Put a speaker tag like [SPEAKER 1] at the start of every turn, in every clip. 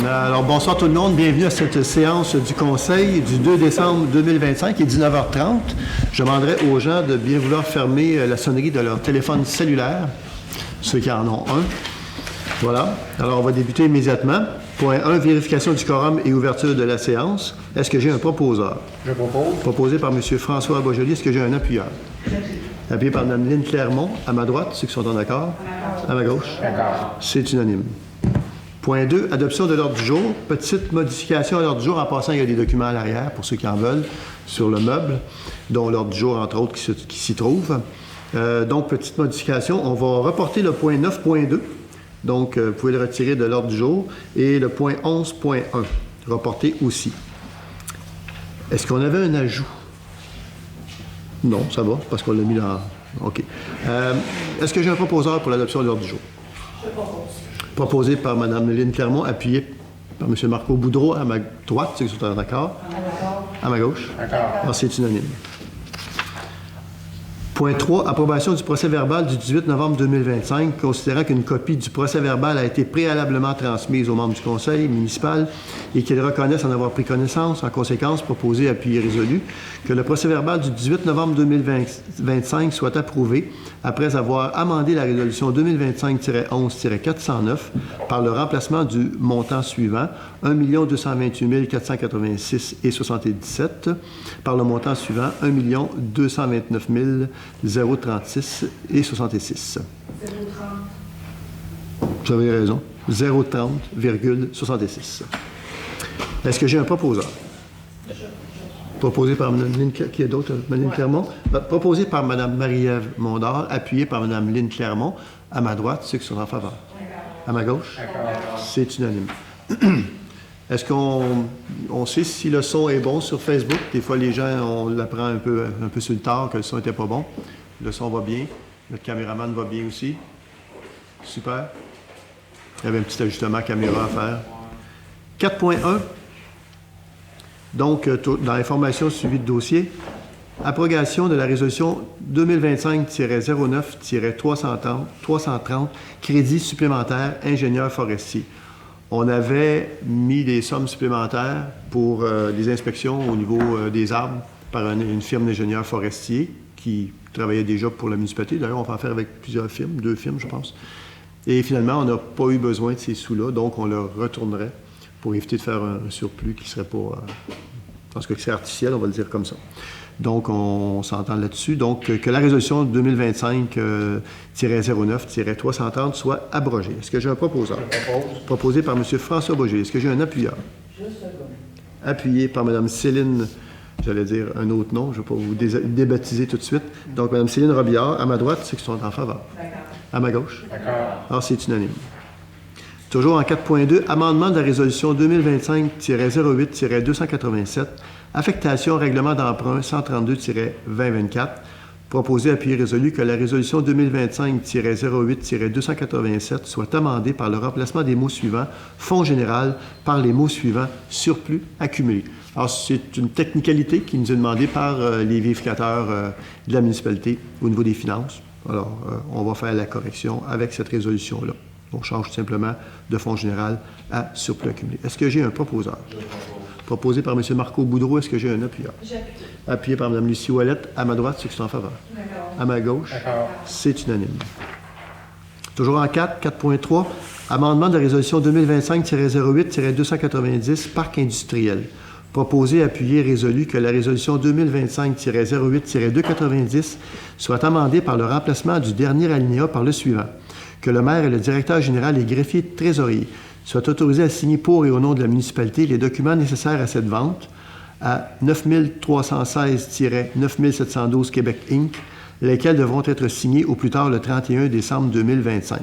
[SPEAKER 1] Alors, bonsoir tout le monde. Bienvenue à cette séance du Conseil du 2 décembre 2025 et 19h30. Je demanderai aux gens de bien vouloir fermer la sonnerie de leur téléphone cellulaire, ceux qui en ont un. Voilà. Alors, on va débuter immédiatement. Point 1, vérification du quorum et ouverture de la séance. Est-ce que j'ai un proposeur?
[SPEAKER 2] Je propose.
[SPEAKER 1] Proposé par M. François Boisjoli. Est-ce que j'ai un appuyeur? Appuyé par Mme Lynne Clermont, à ma droite, ceux qui sont en accord. À ma gauche.
[SPEAKER 2] D'accord.
[SPEAKER 1] C'est unanime. Point 2, adoption de l'ordre du jour. Petite modification à l'ordre du jour. En passant, il y a des documents à l'arrière, pour ceux qui en veulent, sur le meuble, dont l'ordre du jour, entre autres, qui s'y trouve. Donc, petite modification. On va reporter le point 9.2. Donc, vous pouvez le retirer de l'ordre du jour. Et le point 11.1, reporté aussi. Est-ce qu'on avait un ajout? Non, ça va, parce qu'on l'a mis dans... OK. Est-ce que j'ai un proposeur pour l'adoption de l'ordre du jour?
[SPEAKER 3] Je propose.
[SPEAKER 1] Proposé par Mme Lynne Clermont, appuyé par M. Marco Boudreau, à ma droite, ceux qui sont en accord. À ma gauche.
[SPEAKER 2] D'accord.
[SPEAKER 1] Alors, c'est unanime. Point 3, approbation du procès-verbal du 18 novembre 2025, considérant qu'une copie du procès-verbal a été préalablement transmise aux membres du Conseil municipal et qu'ils reconnaissent en avoir pris connaissance. En conséquence, proposé, appuyé, résolu, que le procès-verbal du 18 novembre 2025 soit approuvé après avoir amendé la résolution 2025-11-409 par le remplacement du montant suivant, 1 228 486,77 par le montant suivant, 1 229 036,66.
[SPEAKER 3] 0,30.
[SPEAKER 1] Vous avez raison. 0,30,66. Est-ce que j'ai un proposeur? Proposé par Mme Lynne Clermont. Qui est d'autre? Mme Lynne Clermont. Proposé par Mme Marie-Ève Mondor, appuyé par Mme Lynne Clermont. À ma droite, ceux qui sont en faveur. À ma gauche? C'est unanime. Est-ce qu'on sait si le son est bon sur Facebook? Des fois, les gens, on l'apprend un peu sur le tard que le son n'était pas bon. Le son va bien. Notre caméraman va bien aussi. Super. Il y avait un petit ajustement caméra à faire. 4.1. Donc, dans l'information suivie de dossier, abrogation de la résolution 2025-09-330, crédit supplémentaire ingénieur forestier. On avait mis des sommes supplémentaires pour les inspections au niveau des arbres par une firme d'ingénieurs forestiers qui travaillait déjà pour la municipalité. D'ailleurs, on va en faire avec plusieurs firmes, 2 firmes, je pense. Et finalement, on n'a pas eu besoin de ces sous-là, donc on leur retournerait pour éviter de faire un surplus qui serait pas... en tout cas, qui serait artificiel, on va le dire comme ça. Donc, on s'entend là-dessus. Donc, que la résolution 2025-09-330 soit abrogée. Est-ce que j'ai un proposeur?
[SPEAKER 2] Je propose.
[SPEAKER 1] Proposé par M. François Boisjoli. Est-ce que j'ai un appuyeur? Appuyé par Mme Céline, j'allais dire un autre nom, je ne vais pas vous débaptiser tout de suite. Donc, Mme Céline Robillard, à ma droite, ceux qui sont en faveur. À ma gauche.
[SPEAKER 2] D'accord.
[SPEAKER 1] Alors, c'est unanime. Toujours en 4.2, amendement de la résolution 2025-08-287, affectation au règlement d'emprunt 132-2024, proposé, appuyé, résolu que la résolution 2025-08-287 soit amendée par le remplacement des mots suivants, fonds général, par les mots suivants, surplus accumulé. Alors, c'est une technicalité qui nous est demandée par les vérificateurs de la municipalité au niveau des finances. Alors, on va faire la correction avec cette résolution-là. On change tout simplement de fonds général à surplus accumulé. Est-ce que j'ai un proposeur? Proposé par M. Marco Boudreau. Est-ce que j'ai un appuyeur?
[SPEAKER 3] J'appuie.
[SPEAKER 1] Appuyé par Mme Lucie Ouellette. À ma droite, ceux qui sont en faveur. À ma gauche, c'est unanime. Toujours en 4.3, amendement de la résolution 2025-08-290, parc industriel. Proposé, appuyé, résolu que la résolution 2025-08-290 soit amendée par le remplacement du dernier alinéa par le suivant. Que le maire et le directeur général et greffier trésorier soient autorisés à signer pour et au nom de la municipalité les documents nécessaires à cette vente à 9316-9712 Québec Inc., lesquels devront être signés au plus tard le 31 décembre 2025.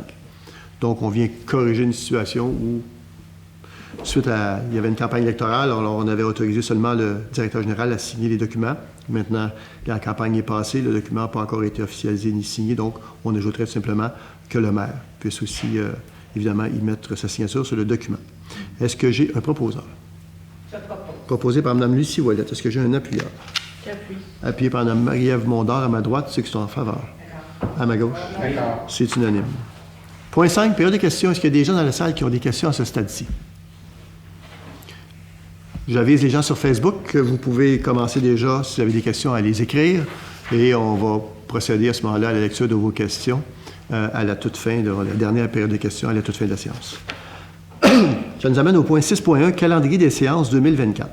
[SPEAKER 1] Donc, on vient corriger une situation où, suite à... il y avait une campagne électorale, alors on avait autorisé seulement le directeur général à signer les documents. Maintenant, la campagne est passée, le document n'a pas encore été officialisé ni signé, donc on ajouterait tout simplement que le maire puisse aussi, évidemment, y mettre sa signature sur le document. Est-ce que j'ai un proposeur?
[SPEAKER 3] Je propose.
[SPEAKER 1] Proposé par Mme Lucie Ouellette. Est-ce que j'ai un appuyeur?
[SPEAKER 3] J'appuie.
[SPEAKER 1] Appuyé par Mme Marie-Ève Mondor, à ma droite, ceux qui sont en faveur. À ma gauche.
[SPEAKER 2] D'accord.
[SPEAKER 1] C'est unanime. Point 5, période de questions. Est-ce qu'il y a des gens dans la salle qui ont des questions à ce stade-ci? J'avise les gens sur Facebook que vous pouvez commencer déjà, si vous avez des questions, à les écrire. Et on va procéder à ce moment-là à la lecture de vos questions à la toute fin, de la dernière période de questions, à la toute fin de la séance. Ça nous amène au point 6.1, calendrier des séances 2024.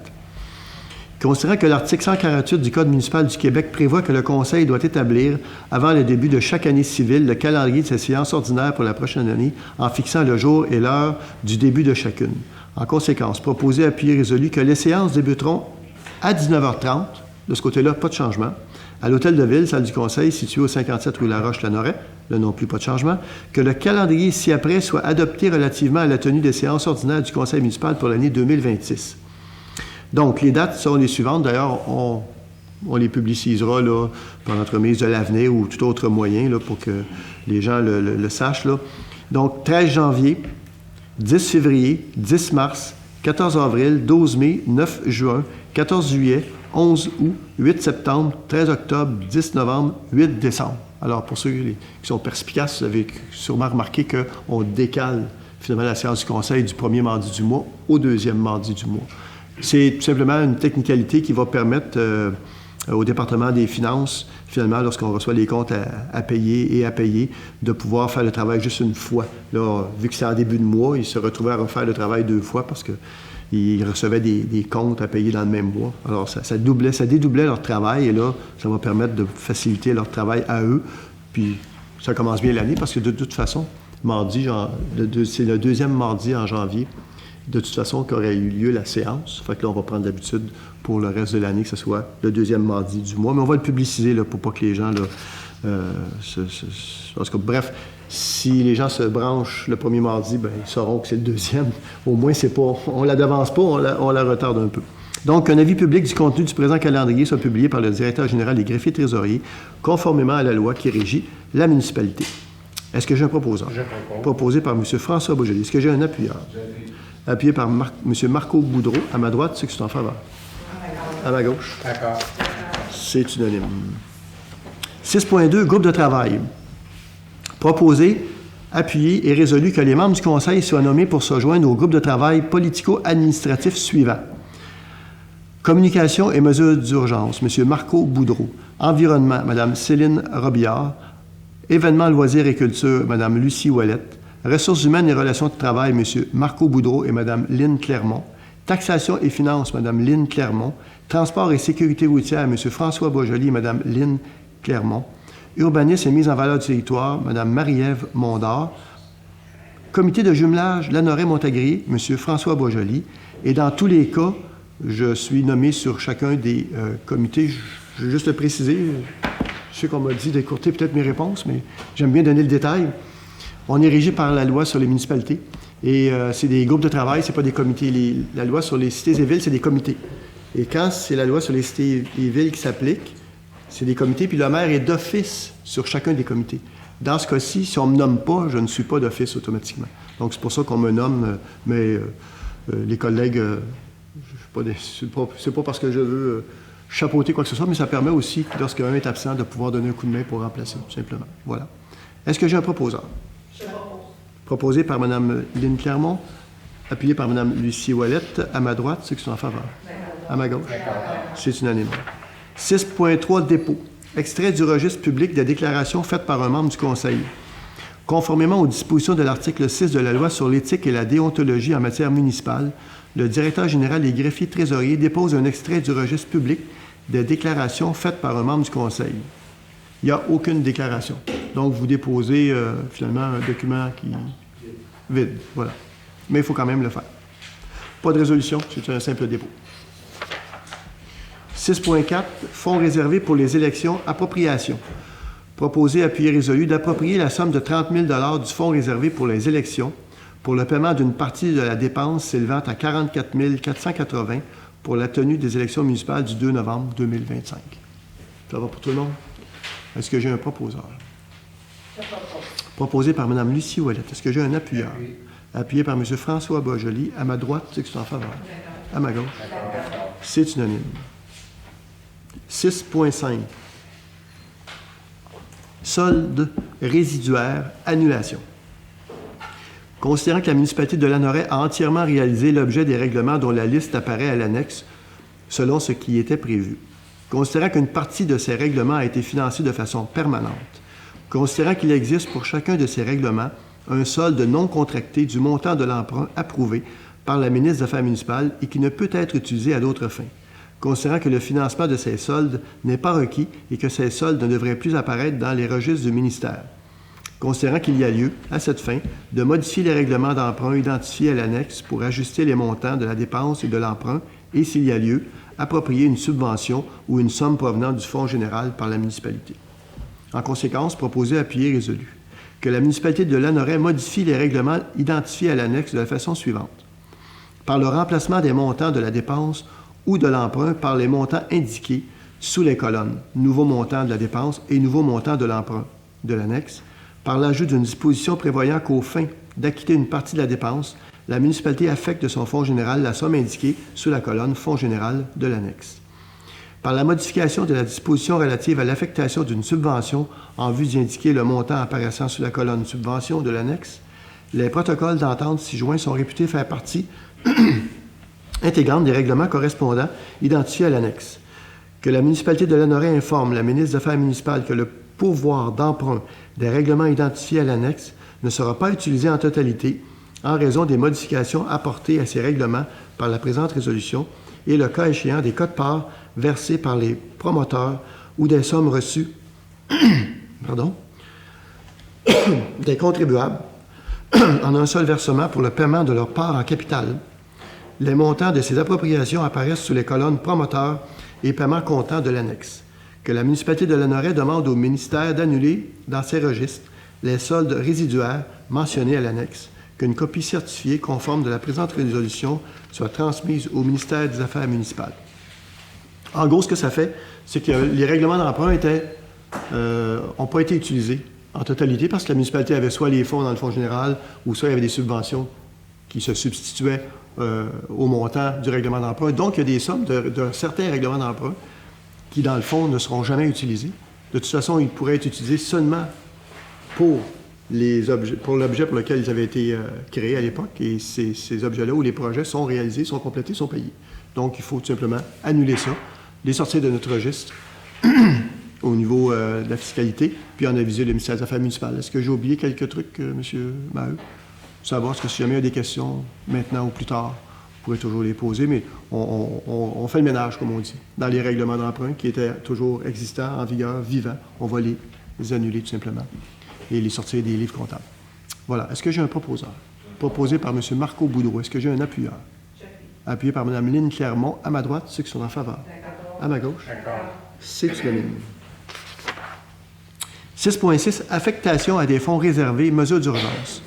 [SPEAKER 1] Considérant que l'article 148 du Code municipal du Québec prévoit que le Conseil doit établir, avant le début de chaque année civile, le calendrier de ses séances ordinaires pour la prochaine année, en fixant le jour et l'heure du début de chacune. En conséquence, proposé, appuyé, résolu que les séances débuteront à 19h30, de ce côté-là, pas de changement, à l'Hôtel de Ville, salle du Conseil, située au 57 rue Laroche-Lanoret, là non plus pas de changement, que le calendrier ci-après soit adopté relativement à la tenue des séances ordinaires du Conseil municipal pour l'année 2026. Donc, les dates sont les suivantes. D'ailleurs, on les publicisera là, par l'entremise de l'Avenir ou tout autre moyen là, pour que les gens le sachent. Là. Donc, 13 janvier, 10 février, 10 mars, 14 avril, 12 mai, 9 juin, 14 juillet, 11 août, 8 septembre, 13 octobre, 10 novembre, 8 décembre. Alors, pour ceux qui sont perspicaces, vous avez sûrement remarqué qu'on décale finalement la séance du Conseil du premier mardi du mois au deuxième mardi du mois. C'est tout simplement une technicalité qui va permettre au département des finances, finalement, lorsqu'on reçoit les comptes à payer, de pouvoir faire le travail juste une fois. Là, vu que c'est en début de mois, ils se retrouvaient à refaire le travail 2 fois parce qu'ils recevaient des comptes à payer dans le même mois. Alors, ça dédoublait leur travail et là, ça va permettre de faciliter leur travail à eux. Puis, ça commence bien l'année parce que de toute façon, mardi, c'est le deuxième mardi en janvier. De toute façon, qu'aurait eu lieu la séance. Fait que là, on va prendre l'habitude pour le reste de l'année que ce soit le deuxième mardi du mois. Mais on va le publiciser là, pour pas que les gens... Parce que, bref, si les gens se branchent le premier mardi, bien, ils sauront que c'est le deuxième. Au moins, c'est pas... On la devance pas, on la retarde un peu. Donc, un avis public du contenu du présent calendrier soit publié par le directeur général des greffiers trésoriers, conformément à la loi qui régit la municipalité. Est-ce que j'ai un proposeur?
[SPEAKER 2] Je propose.
[SPEAKER 1] Proposé par M. François Boisjoli. Est-ce que j'ai un appuyeur? Appuyé par M. Marco Boudreau. À ma droite, ceux qui sont en faveur. À ma gauche.
[SPEAKER 2] D'accord.
[SPEAKER 1] C'est unanime. 6.2, groupe de travail. Proposé, appuyé et résolu que les membres du Conseil soient nommés pour se joindre au groupe de travail politico-administratif suivant. Communication et mesures d'urgence, M. Marco Boudreau. Environnement, Mme Céline Robillard. Événements, loisirs et culture, Mme Lucie Ouellette. Ressources humaines et relations de travail, M. Marco Boudreau et Mme Lynne Clermont. Taxation et finances, Mme Lynne Clermont. Transport et sécurité routière, M. François Boisjoli et Mme Lynne Clermont. Urbanisme et mise en valeur du territoire, Mme Marie-Ève Mondard. Comité de jumelage Lanoret-Montagrier, M. François Boisjoli. Et dans tous les cas, je suis nommé sur chacun des comités. Je vais juste le préciser. Je sais qu'on m'a dit d'écourter peut-être mes réponses, mais j'aime bien donner le détail. On est régi par la loi sur les municipalités et c'est des groupes de travail, c'est pas des comités. La loi sur les cités et villes, c'est des comités. Et quand c'est la loi sur les cités et villes qui s'applique, c'est des comités, puis le maire est d'office sur chacun des comités. Dans ce cas-ci, si on ne me nomme pas, je ne suis pas d'office automatiquement. Donc, c'est pour ça qu'on me nomme, mais les collègues, c'est pas parce que je veux chapeauter quoi que ce soit, mais ça permet aussi, lorsqu'un est absent, de pouvoir donner un coup de main pour remplacer, tout simplement. Voilà. Est-ce que j'ai un proposeur?
[SPEAKER 3] Je propose.
[SPEAKER 1] Proposé par Mme Lynne Clermont, appuyé par Mme Lucie Ouellette. À ma droite, ceux qui sont en faveur. À ma gauche. C'est unanime. 6.3, dépôt. Extrait du registre public des déclarations faites par un membre du Conseil. Conformément aux dispositions de l'article 6 de la loi sur l'éthique et la déontologie en matière municipale, le directeur général des greffiers trésoriers dépose un extrait du registre public des déclarations faites par un membre du Conseil. Il n'y a aucune déclaration. Donc, vous déposez finalement un document qui vide. Voilà. Mais il faut quand même le faire. Pas de résolution, c'est un simple dépôt. 6.4, fonds réservés pour les élections, appropriation. Proposé, appuyé, résolu d'approprier la somme de 30 000 $ du fonds réservé pour les élections pour le paiement d'une partie de la dépense s'élevant à 44 480 pour la tenue des élections municipales du 2 novembre 2025. Ça va pour tout le monde? Est-ce que j'ai un proposeur?
[SPEAKER 3] Je propose.
[SPEAKER 1] Proposé par Mme Lucie Ouellette. Est-ce que j'ai un appuyeur? Appuyé par M. François Boisjoli. À ma droite, ceux qui sont en faveur. À ma gauche. C'est unanime. 6.5. Solde résiduaire, annulation. Considérant que la municipalité de Lanoraie a entièrement réalisé l'objet des règlements dont la liste apparaît à l'annexe selon ce qui était prévu. Considérant qu'une partie de ces règlements a été financée de façon permanente. Considérant qu'il existe pour chacun de ces règlements un solde non contracté du montant de l'emprunt approuvé par la ministre des Affaires municipales et qui ne peut être utilisé à d'autres fins. Considérant que le financement de ces soldes n'est pas requis et que ces soldes ne devraient plus apparaître dans les registres du ministère. Considérant qu'il y a lieu, à cette fin, de modifier les règlements d'emprunt identifiés à l'annexe pour ajuster les montants de la dépense et de l'emprunt et, s'il y a lieu, approprier une subvention ou une somme provenant du Fonds général par la municipalité. En conséquence, proposé, appuyé, résolu. Que la municipalité de Lanoraie modifie les règlements identifiés à l'annexe de la façon suivante. Par le remplacement des montants de la dépense ou de l'emprunt par les montants indiqués sous les colonnes, nouveau montant de la dépense et nouveau montant de l'emprunt de l'annexe, par l'ajout d'une disposition prévoyant qu'aux fins d'acquitter une partie de la dépense, la municipalité affecte de son fonds général la somme indiquée sous la colonne Fonds général de l'annexe. Par la modification de la disposition relative à l'affectation d'une subvention en vue d'y indiquer le montant apparaissant sous la colonne Subvention de l'annexe, les protocoles d'entente ci-joints sont réputés faire partie intégrante des règlements correspondants identifiés à l'annexe. Que la municipalité de Lanoraie informe la ministre des Affaires municipales que le pourvoir d'emprunt des règlements identifiés à l'annexe ne sera pas utilisé en totalité en raison des modifications apportées à ces règlements par la présente résolution et, le cas échéant, des quotes-parts versés par les promoteurs ou des sommes reçues des contribuables en un seul versement pour le paiement de leur part en capital. Les montants de ces appropriations apparaissent sous les colonnes promoteurs et paiements comptants de l'annexe. Que la municipalité de Lanoraie demande au ministère d'annuler dans ses registres les soldes résiduaires mentionnés à l'annexe, qu'une copie certifiée conforme de la présente résolution soit transmise au ministère des Affaires municipales. En gros, ce que ça fait, c'est que les règlements d'emprunt n'ont pas été utilisés en totalité parce que la municipalité avait soit les fonds dans le fonds général ou soit il y avait des subventions qui se substituaient au montant du règlement d'emprunt. Donc, il y a des sommes de certains règlements d'emprunt qui, dans le fond, ne seront jamais utilisés. De toute façon, ils pourraient être utilisés seulement pour l'objet pour lequel ils avaient été créés à l'époque. Et ces objets-là, où les projets sont réalisés, sont complétés, sont payés. Donc, il faut tout simplement annuler ça, les sortir de notre registre au niveau de la fiscalité, puis en aviser le ministère des Affaires municipales. Est-ce que j'ai oublié quelques trucs, M. Maheu? Savoir ce que si jamais il y a des questions, maintenant ou plus tard, vous pourrez toujours les poser, mais on fait le ménage, comme on dit, dans les règlements d'emprunt qui étaient toujours existants, en vigueur, vivants. On va les annuler tout simplement et les sortir des livres comptables. Voilà. Est-ce que j'ai un proposeur? Proposé par M. Marco Boudreau. Est-ce que j'ai un appuyeur? Appuyé par Mme Lynne Clermont. À ma droite, ceux qui sont en faveur. À ma gauche. C'est unanime. 6.6. Affectation à des fonds réservés, mesures d'urgence.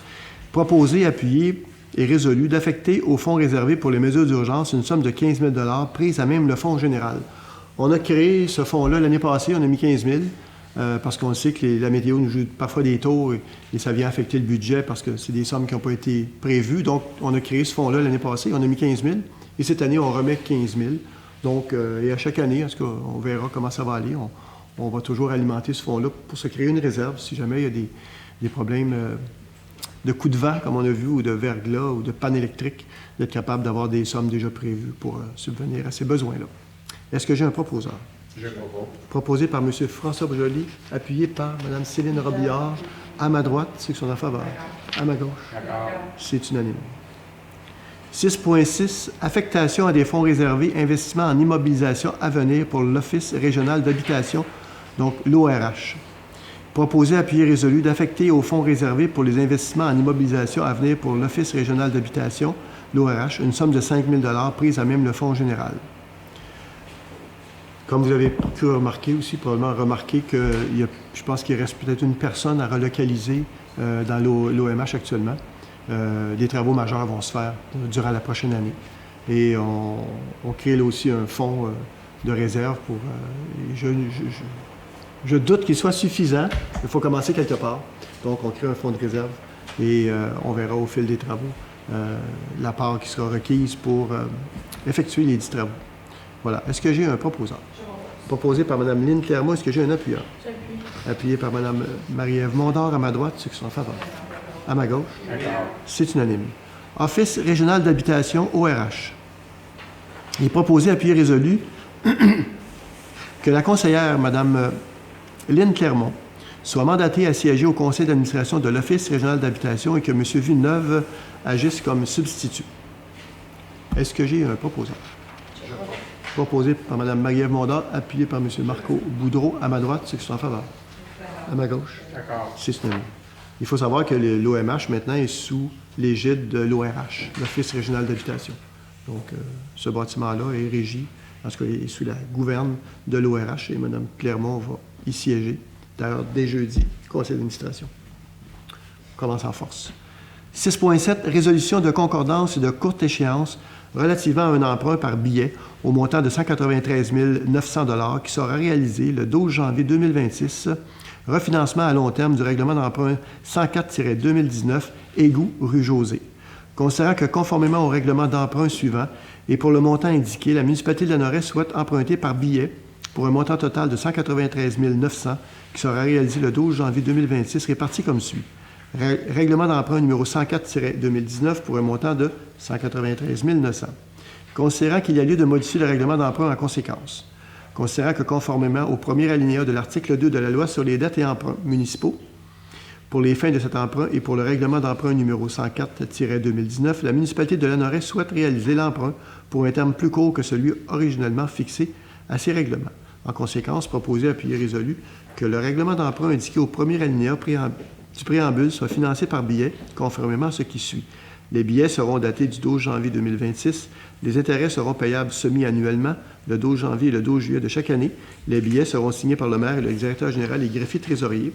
[SPEAKER 1] Proposé, appuyé et résolu d'affecter au fonds réservé pour les mesures d'urgence une somme de 15 000 $ prise à même le fonds général. On a créé ce fonds-là l'année passée, on a mis 15 000 parce qu'on sait que la météo nous joue parfois des tours et ça vient affecter le budget parce que c'est des sommes qui n'ont pas été prévues. Donc, on a créé ce fonds-là l'année passée, on a mis 15 000 et cette année, on remet 15 000. Donc, et à chaque année, en tout cas, on verra comment ça va aller. On va toujours alimenter ce fonds-là pour se créer une réserve si jamais il y a des problèmes de coups de vent, comme on a vu, ou de verglas, ou de panne électrique, d'être capable d'avoir des sommes déjà prévues pour subvenir à ces besoins-là. Est-ce que j'ai un proposeur?
[SPEAKER 2] Je propose.
[SPEAKER 1] Proposé par M. François Boisjoli, appuyé par Mme Céline Robillard. À ma droite, ceux qui sont en faveur. À ma gauche.
[SPEAKER 2] D'accord.
[SPEAKER 1] C'est unanime. 6.6. Affectation à des fonds réservés, investissement en immobilisation à venir pour l'Office régional d'habitation, donc l'ORH. Proposé, appuyé, résolu d'affecter au fonds réservé pour les investissements en immobilisation à venir pour l'Office régional d'habitation, l'ORH, une somme de 5 000 $ prise à même le fonds général. Comme vous avez pu remarquer aussi, probablement remarqué que je pense qu'il reste peut-être une personne à relocaliser dans l'OMH actuellement. Les travaux majeurs vont se faire durant la prochaine année. Et on crée là aussi un fonds de réserve pour... Je doute qu'il soit suffisant. Il faut commencer quelque part. Donc, on crée un fonds de réserve et on verra au fil des travaux la part qui sera requise pour effectuer les 10 travaux. Voilà. Est-ce que j'ai un proposeur? Proposé par Mme Lynne Clermont. Est-ce que j'ai un appuyeur? Appuyé par Mme Marie-Ève Mondor à ma droite, ceux qui sont en faveur. À ma gauche?
[SPEAKER 2] D'accord.
[SPEAKER 1] C'est unanime. Office régional d'habitation, ORH. Il est proposé, appuyé résolu, que la conseillère, Mme Lynne Clermont, soit mandatée à siéger au conseil d'administration de l'Office régional d'habitation et que M. Villeneuve agisse comme substitut. Est-ce que j'ai un proposant? Proposé par Mme Marie-Ève Mondal, appuyé par M. Marco Boudreau. À ma droite, ceux qui sont en faveur. À ma gauche.
[SPEAKER 2] D'accord.
[SPEAKER 1] C'est unanime. Il faut savoir que l'OMH, maintenant, est sous l'égide de l'ORH, l'Office régional d'habitation. Donc, ce bâtiment-là est régi, en tout cas, est sous la gouverne de l'ORH et Mme Clermont va y siéger, d'ailleurs, dès jeudi, conseil d'administration. On commence en force. 6.7, résolution de concordance et de courte échéance relativement à un emprunt par billet au montant de 193 900 $ qui sera réalisé le 12 janvier 2026, refinancement à long terme du règlement d'emprunt 104-2019, Égout, rue José. Considérant que conformément au règlement d'emprunt suivant et pour le montant indiqué, la municipalité de Lanoraie souhaite emprunter par billet pour un montant total de 193 900 qui sera réalisé le 12 janvier 2026, réparti comme suit. Règlement d'emprunt numéro 104-2019 pour un montant de 193 900. Considérant qu'il y a lieu de modifier le règlement d'emprunt en conséquence. Considérant que conformément au premier alinéa de l'article 2 de la loi sur les dettes et emprunts municipaux, pour les fins de cet emprunt et pour le règlement d'emprunt numéro 104-2019, la municipalité de Lanoraie souhaite réaliser l'emprunt pour un terme plus court que celui originellement fixé à ces règlements. En conséquence, proposé, appuyé, résolu que le règlement d'emprunt indiqué au premier alinéa du préambule soit financé par billets, conformément à ce qui suit. Les billets seront datés du 12 janvier 2026. Les intérêts seront payables semi-annuellement, le 12 janvier et le 12 juillet de chaque année. Les billets seront signés par le maire et le directeur général et greffier trésorier.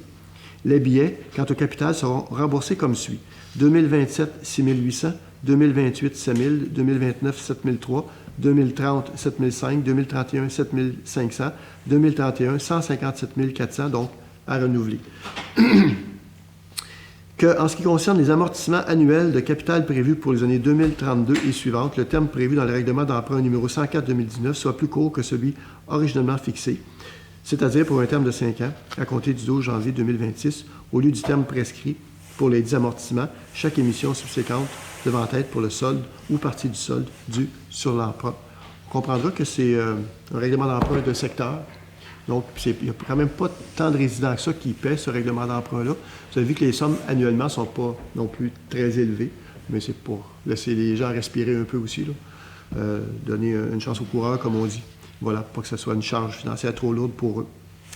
[SPEAKER 1] Les billets, quant au capital, seront remboursés comme suit. 2027, 6 800, 2028, 7 000, 2029, 7 003, 2030, 7 500, 2031, 7 500, 2031, 157 400, donc à renouveler. En ce qui concerne les amortissements annuels de capital prévus pour les années 2032 et suivantes, le terme prévu dans le règlement d'emprunt numéro 104-2019 soit plus court que celui originellement fixé, c'est-à-dire pour un terme de 5 ans, à compter du 12 janvier 2026, au lieu du terme prescrit pour les 10 amortissements, chaque émission subséquente devant être pour le solde ou partie du solde dû sur l'emprunt. On comprendra que c'est un règlement d'emprunt de secteur. Donc, il n'y a quand même pas tant de résidents que ça qui paient ce règlement d'emprunt-là. Vous avez vu que les sommes annuellement ne sont pas non plus très élevées, mais c'est pour laisser les gens respirer un peu aussi, là. Donner une chance aux coureurs, comme on dit. Voilà, pas que ce soit une charge financière trop lourde pour eux.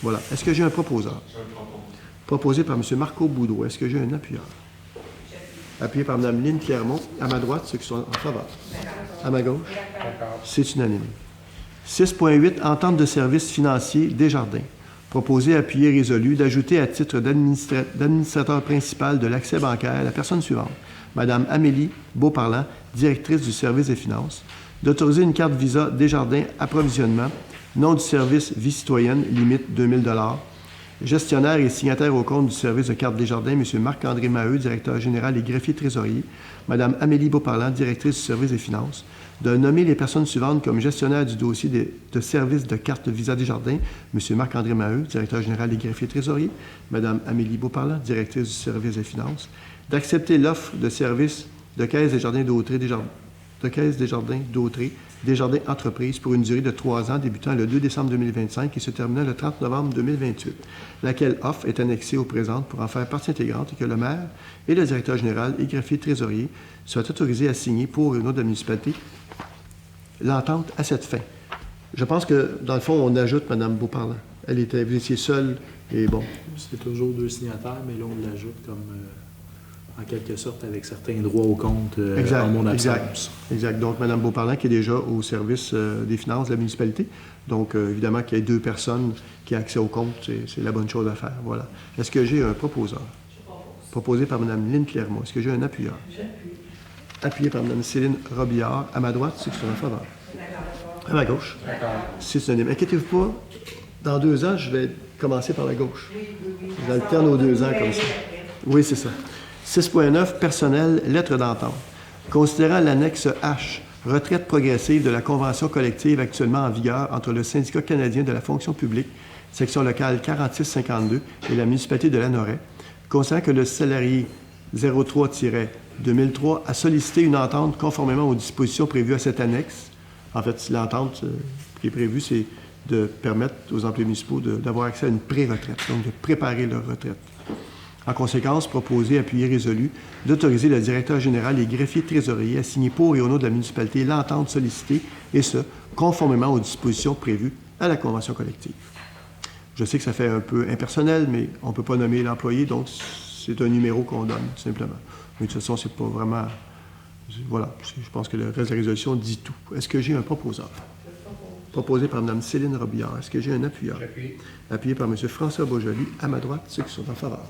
[SPEAKER 1] Voilà. Est-ce que j'ai un proposeur? Proposé par M. Marco Boudreau. Est-ce que j'ai un appuyeur? Appuyé par Mme Lynne Clermont. À ma droite, ceux qui sont en faveur. À ma gauche? C'est unanime. 6.8, entente de services financiers Desjardins. Proposé, appuyé, résolu d'ajouter à titre d'administrateur principal de l'accès bancaire la personne suivante, Mme Amélie Beauparlant, directrice du service des finances, d'autoriser une carte Visa Desjardins approvisionnement, nom du service vie citoyenne, limite 2 000 $. Gestionnaire et signataire au compte du service de carte Desjardins, M. Marc-André Maheu, directeur général et greffier trésorier, Mme Amélie Beauparlant, directrice du service des finances, de nommer les personnes suivantes comme gestionnaire du dossier de service de carte Visa Desjardins, M. Marc-André Maheu, directeur général et greffier trésorier, Mme Amélie Beauparlant, directrice du service des finances, d'accepter l'offre de service de Caisse Desjardins d'Autré, Desjardins Entreprises pour une durée de 3 ans débutant le 2 décembre 2025 et se terminant le 30 novembre 2028, laquelle offre est annexée aux présentes pour en faire partie intégrante et que le maire et le directeur général et greffier trésorier soient autorisés à signer pour une autre municipalité l'entente à cette fin. Je pense que, dans le fond, on ajoute Mme Beauparlant. Vous étiez seule et bon.
[SPEAKER 4] C'est toujours 2 signataires, mais là, on l'ajoute comme, en quelque sorte, avec certains droits au compte en mon absence.
[SPEAKER 1] Exact. Donc, Mme Beauparlant qui est déjà au service des finances de la municipalité. Donc, évidemment, qu'il y ait 2 personnes qui aient accès au compte, c'est la bonne chose à faire. Voilà. Est-ce que j'ai un proposeur? Proposé par Mme Lynne Clermont. Est-ce que j'ai un appuyeur? Appuyé par Mme Céline Robillard. À ma droite, ceux qui sont en faveur. À ma gauche. C'est synonyme. Inquiétez-vous pas, dans 2 ans, je vais commencer par la gauche. J'alterne aux 2 ans comme ça. Oui, c'est ça. 6.9, personnel, lettre d'entente. Considérant l'annexe H, retraite progressive de la convention collective actuellement en vigueur entre le syndicat canadien de la fonction publique, section locale 4652, et la municipalité de Lanoraie, considérant que le salarié 03-2003 a sollicité une entente conformément aux dispositions prévues à cette annexe. En fait, l'entente qui est prévue, c'est de permettre aux employés municipaux d'avoir accès à une pré-retraite, donc de préparer leur retraite. En conséquence, proposé, appuyé, résolu, d'autoriser le directeur général et greffier trésorier à signer pour et au nom de la municipalité l'entente sollicitée, et ce, conformément aux dispositions prévues à la convention collective. Je sais que ça fait un peu impersonnel, mais on ne peut pas nommer l'employé, donc c'est un numéro qu'on donne, simplement. Mais de toute façon, c'est pas vraiment... Voilà, je pense que le reste de la résolution dit tout. Est-ce que j'ai un proposeur? Proposé par Mme Céline Robillard. Est-ce que j'ai un appuyeur? Appuyé par M. François Beaujoli. À ma droite, ceux qui sont en faveur.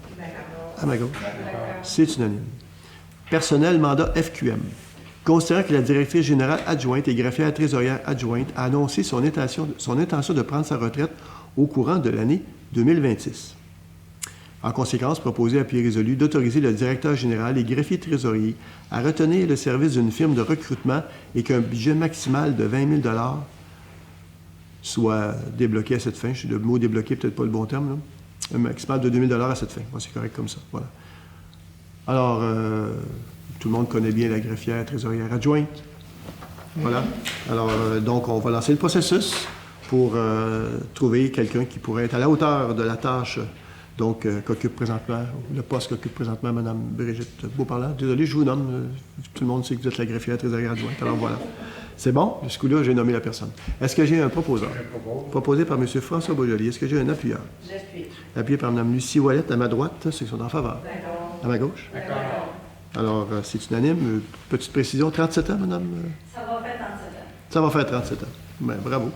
[SPEAKER 1] À ma gauche. C'est unanime. Personnel, mandat FQM. Considérant que la directrice générale adjointe et greffière trésorière adjointe a annoncé son intention de prendre sa retraite au courant de l'année 2026. En conséquence, proposé à pied résolu d'autoriser le directeur général et greffier trésorier à retenir le service d'une firme de recrutement et qu'un budget maximal de 20 000 soit débloqué à cette fin. Le mot débloqué, peut-être pas le bon terme, là. Un maximal de 2 000 à cette fin. Moi, c'est correct comme ça. Voilà. Alors, tout le monde connaît bien la greffière trésorière adjointe. Voilà. Alors, donc, on va lancer le processus pour trouver quelqu'un qui pourrait être à la hauteur de la tâche qu'occupe présentement, le poste qu'occupe présentement Mme Brigitte Beauparlant. Désolé, je vous nomme. Tout le monde sait que vous êtes la greffière trésorière adjointe. Alors, voilà. C'est bon? Du coup-là, j'ai nommé la personne. Est-ce que j'ai un proposeur? Proposé par M. François Beaujoli. Est-ce que j'ai un appuyeur?
[SPEAKER 3] J'appuie.
[SPEAKER 1] Appuyé par Mme Lucie Ouellette. À ma droite, ceux qui sont en faveur.
[SPEAKER 3] D'accord.
[SPEAKER 1] À ma gauche?
[SPEAKER 3] D'accord.
[SPEAKER 1] Alors, c'est unanime. Petite précision, 37 ans, Mme?
[SPEAKER 3] Ça va faire 37 ans.
[SPEAKER 1] Ça va faire 37 ans. Bien, bravo.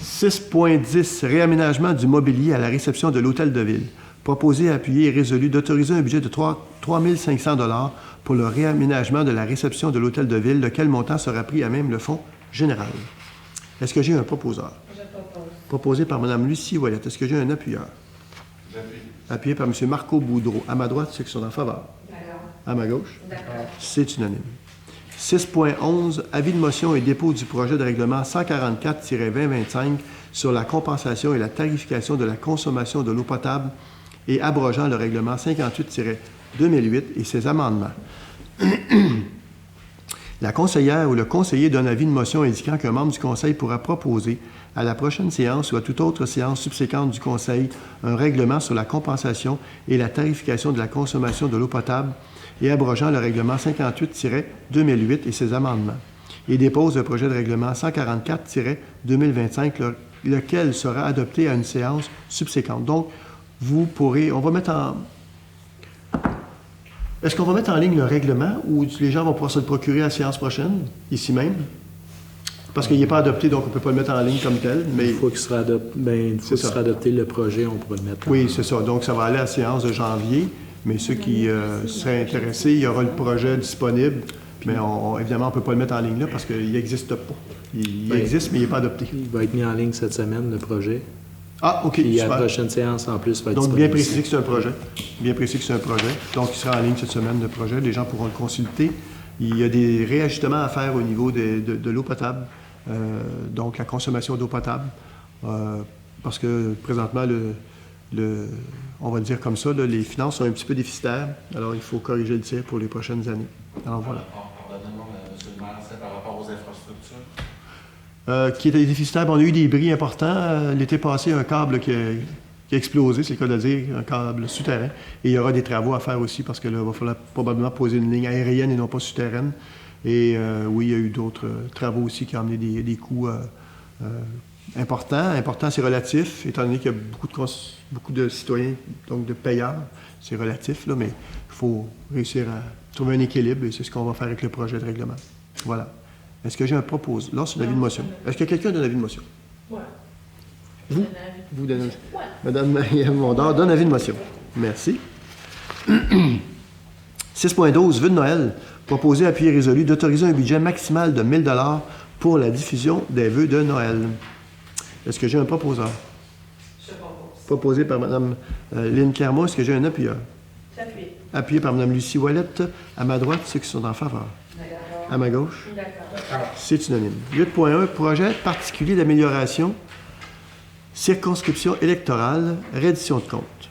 [SPEAKER 1] 6.10. Réaménagement du mobilier à la réception de l'Hôtel de Ville. Proposé, appuyé et résolu d'autoriser un budget de 3 500 $ pour le réaménagement de la réception de l'Hôtel de Ville, lequel montant sera pris à même le fonds général. Est-ce que j'ai un proposeur?
[SPEAKER 3] Je propose.
[SPEAKER 1] Proposé par Mme Lucie Ouellette. Est-ce que j'ai un appuyeur?
[SPEAKER 2] J'appuie.
[SPEAKER 1] Appuyé par M. Marco Boudreau. À ma droite, ceux qui sont en faveur.
[SPEAKER 3] D'accord.
[SPEAKER 1] À ma gauche.
[SPEAKER 3] D'accord.
[SPEAKER 1] C'est unanime. 6.11. Avis de motion et dépôt du projet de règlement 144-2025 sur la compensation et la tarification de la consommation de l'eau potable et abrogeant le règlement 58-2008 et ses amendements. La conseillère ou le conseiller donne avis de motion indiquant qu'un membre du conseil pourra proposer à la prochaine séance ou à toute autre séance subséquente du conseil un règlement sur la compensation et la tarification de la consommation de l'eau potable et abrogeant le règlement 58-2008 et ses amendements, et dépose le projet de règlement 144-2025, lequel sera adopté à une séance subséquente. Donc, vous pourrez... On va mettre en... Est-ce qu'on va mettre en ligne le règlement ou les gens vont pouvoir se le procurer à la séance prochaine, ici même? Parce qu'il n'est pas adopté, donc on ne peut pas le mettre en ligne comme tel. Mais
[SPEAKER 4] une fois qu'il sera, sera adopté le projet, on pourra le mettre en ligne.
[SPEAKER 1] Oui, c'est ça. Donc, ça va aller à la séance de janvier. Mais ceux qui seraient intéressés, il y aura le projet disponible. Mais évidemment, on ne peut pas le mettre en ligne là parce qu'il n'existe pas. Il existe, mais il n'est pas adopté.
[SPEAKER 4] Il va être mis en ligne cette semaine, le projet.
[SPEAKER 1] Ah, OK.
[SPEAKER 4] Puis
[SPEAKER 1] super.
[SPEAKER 4] à la prochaine séance, en plus, va être
[SPEAKER 1] Donc,
[SPEAKER 4] disponible.
[SPEAKER 1] bien précisé que c'est un projet. Bien précisé que c'est un projet. Donc, il sera en ligne cette semaine, le projet. Les gens pourront le consulter. Il y a des réajustements à faire au niveau de l'eau potable. Donc, la consommation d'eau potable. Parce que, présentement, on va le dire comme ça, là, les finances sont un petit peu déficitaires. Alors, il faut corriger le tir pour les prochaines années. Alors, voilà.
[SPEAKER 2] Pardonnez-moi, M. le maire, c'est par rapport aux infrastructures.
[SPEAKER 1] Qui était déficitaire. On a eu des bris importants. L'été passé, un câble qui a explosé, c'est le cas de dire, un câble souterrain. Et il y aura des travaux à faire aussi parce que là, il va falloir probablement poser une ligne aérienne et non pas souterraine. Et oui, il y a eu d'autres travaux aussi qui ont amené des coûts importants. Important, c'est relatif, étant donné qu'il y a beaucoup de citoyens, donc de payeurs. C'est relatif, là, mais il faut réussir à trouver un équilibre et c'est ce qu'on va faire avec le projet de règlement. Voilà. Est-ce que j'ai un propos? Là, c'est l'avis de motion. Est-ce que quelqu'un donne avis de motion?
[SPEAKER 3] Ouais.
[SPEAKER 1] Vous? Vous donnez.
[SPEAKER 3] Ouais.
[SPEAKER 1] Madame Marie-Ève Mondor donne avis de motion. Merci. 6.12, vœux de Noël. Proposé, appuyé, résolu d'autoriser un budget maximal de 1 000 $ pour la diffusion des vœux de Noël. Est-ce que j'ai un proposeur?
[SPEAKER 3] Je propose.
[SPEAKER 1] Proposé par Mme Lynne Clermont. Est-ce que j'ai un appuyeur?
[SPEAKER 3] J'appuie.
[SPEAKER 1] Appuyé par Mme Lucie Ouellette. À ma droite, ceux qui sont en faveur.
[SPEAKER 3] D'accord.
[SPEAKER 1] À ma gauche,
[SPEAKER 3] D'accord.
[SPEAKER 1] c'est unanime. 8.1, projet particulier d'amélioration, circonscription électorale, reddition de compte.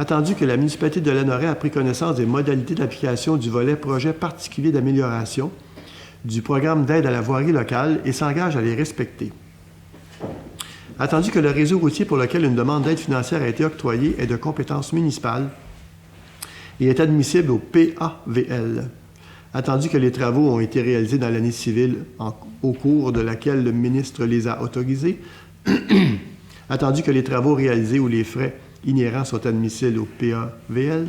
[SPEAKER 1] Attendu que la municipalité de Lanoraie a pris connaissance des modalités d'application du volet projet particulier d'amélioration du programme d'aide à la voirie locale et s'engage à les respecter. Attendu que le réseau routier pour lequel une demande d'aide financière a été octroyée est de compétence municipale et est admissible au PAVL. Attendu que les travaux ont été réalisés dans l'année civile au cours de laquelle le ministre les a autorisés. Attendu que les travaux réalisés ou les frais inhérents sont admissibles au PAVL.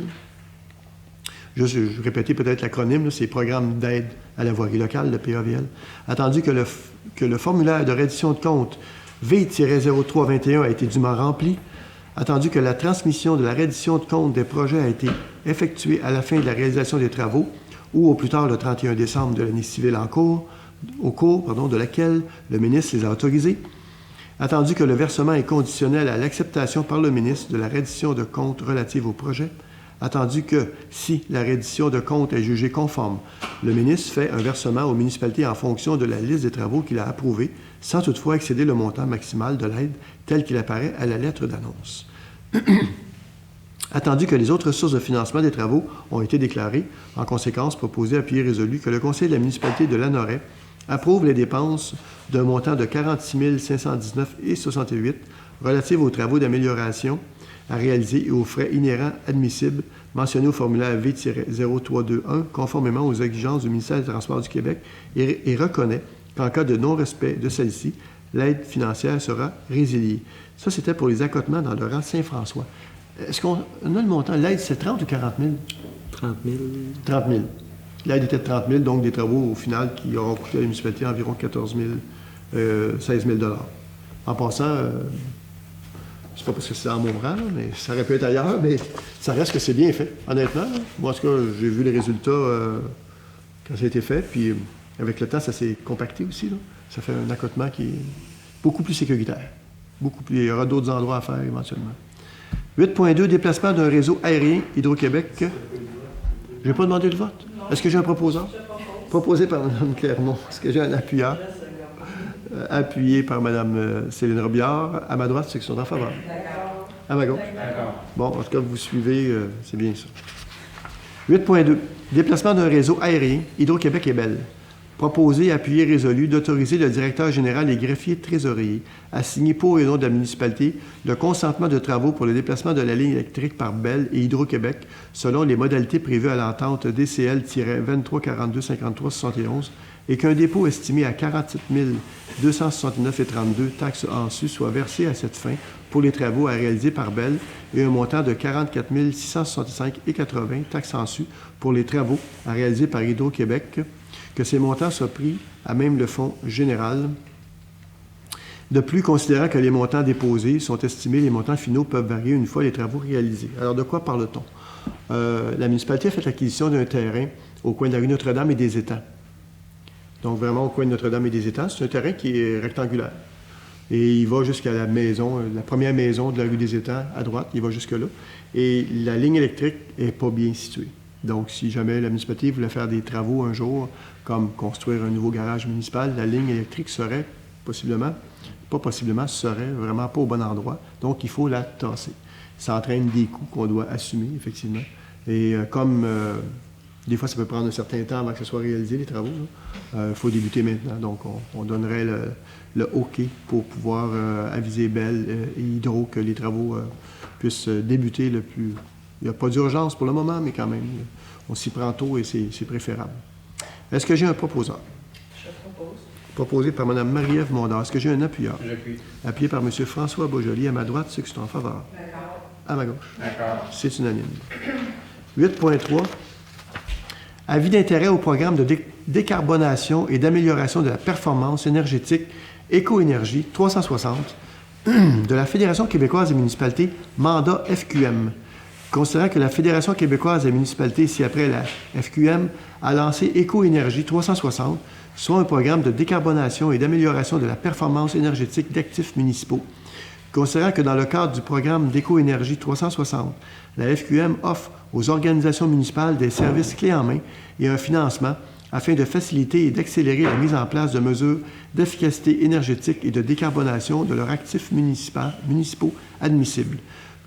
[SPEAKER 1] Je répétais peut-être l'acronyme, c'est Programme d'aide à la voirie locale, le PAVL. Attendu que le formulaire de reddition de compte V-0321 a été dûment rempli. Attendu que la transmission de la reddition de compte des projets a été effectuée à la fin de la réalisation des travaux ou au plus tard le 31 décembre de l'année civile au cours de laquelle le ministre les a autorisés. Attendu que le versement est conditionnel à l'acceptation par le ministre de la reddition de compte relative au projet. Attendu que, si la reddition de compte est jugée conforme, le ministre fait un versement aux municipalités en fonction de la liste des travaux qu'il a approuvés, sans toutefois excéder le montant maximal de l'aide tel qu'il apparaît à la lettre d'annonce. Attendu que les autres sources de financement des travaux ont été déclarées, en conséquence, proposé, appuyé, résolu que le conseil de la municipalité de Lanoraie approuve les dépenses d'un montant de 46 519,68 relatives aux travaux d'amélioration à réaliser et aux frais inhérents admissibles mentionnés au formulaire V-0321 conformément aux exigences du ministère des Transports du Québec et reconnaît qu'en cas de non-respect de celle-ci, l'aide financière sera résiliée. Ça, c'était pour les accotements dans le rang Saint-François. Est-ce qu'on a le montant? L'aide, c'est 30 ou 40 000?
[SPEAKER 4] 30 000. 30
[SPEAKER 1] 000. L'aide était de 30 000, donc des travaux au final qui auront coûté à la municipalité environ 14 000, 16 000 $. En passant, c'est pas parce que c'est en Montréal, mais ça aurait pu être ailleurs, mais ça reste que c'est bien fait, honnêtement. Moi, en tout cas, j'ai vu les résultats quand ça a été fait, puis avec le temps, ça s'est compacté aussi. Là. Ça fait un accotement qui est beaucoup plus sécuritaire. Beaucoup plus. Il y aura d'autres endroits à faire éventuellement. 8.2, déplacement d'un réseau aérien Hydro-Québec. Je n'ai pas demandé le vote. Est-ce que j'ai un proposant? Proposé par Mme Clermont. Est-ce que j'ai un appuyeur? Appuyé par Mme Céline Robillard. À ma droite, ceux qui sont en faveur.
[SPEAKER 3] D'accord.
[SPEAKER 1] À ma gauche.
[SPEAKER 3] D'accord.
[SPEAKER 1] Bon, en tout cas, vous suivez, c'est bien ça. 8.2. Déplacement d'un réseau aérien Hydro-Québec et Bell. Proposé, appuyé, résolu d'autoriser le directeur général et greffier trésorier à signer pour et nom de la municipalité le consentement de travaux pour le déplacement de la ligne électrique par Bell et Hydro-Québec selon les modalités prévues à l'entente DCL-2342-5371 et qu'un dépôt estimé à 47 269,32 taxes en sus soit versé à cette fin pour les travaux à réaliser par Bell et un montant de 44 665,80 taxes en sus pour les travaux à réaliser par Hydro-Québec, que ces montants soient pris à même le fonds général. De plus, considérant que les montants déposés sont estimés, les montants finaux peuvent varier une fois les travaux réalisés. Alors, de quoi parle-t-on? La municipalité a fait l'acquisition d'un terrain au coin de la rue Notre-Dame et des Étangs. Donc, vraiment au coin de Notre-Dame et des Étangs. C'est un terrain qui est rectangulaire. Et il va jusqu'à la maison, la première maison de la rue des Étangs, à droite, il va jusque-là. Et la ligne électrique n'est pas bien située. Donc, si jamais la municipalité voulait faire des travaux un jour, comme construire un nouveau garage municipal, la ligne électrique serait serait vraiment pas au bon endroit. Donc, il faut la tasser. Ça entraîne des coûts qu'on doit assumer, effectivement. Et comme des fois, ça peut prendre un certain temps avant que ce soit réalisé, les travaux, il faut débuter maintenant. Donc, on donnerait le OK pour pouvoir aviser Bell et Hydro que les travaux puissent débuter le plus... Il n'y a pas d'urgence pour le moment, mais quand même, on s'y prend tôt et c'est préférable. Est-ce que j'ai un proposeur?
[SPEAKER 3] Je propose.
[SPEAKER 1] Proposé par Mme Marie-Ève Mondard. Est-ce que j'ai un appuyeur?
[SPEAKER 2] J'appuie.
[SPEAKER 1] Appuyé par M. François Beaujolais. À ma droite, ceux qui sont en faveur.
[SPEAKER 3] D'accord.
[SPEAKER 1] À ma gauche.
[SPEAKER 2] D'accord.
[SPEAKER 1] C'est unanime. 8.3. Avis d'intérêt au programme de décarbonation et d'amélioration de la performance énergétique Éco-Énergie 360 de la Fédération québécoise des municipalités, mandat FQM. Considérant que la Fédération québécoise des municipalités, ci-après la FQM, a lancé Éco-Énergie 360, soit un programme de décarbonation et d'amélioration de la performance énergétique d'actifs municipaux. Considérant que dans le cadre du programme d'Éco-Énergie 360, la FQM offre aux organisations municipales des services clés en main et un financement afin de faciliter et d'accélérer la mise en place de mesures d'efficacité énergétique et de décarbonation de leurs actifs municipaux admissibles.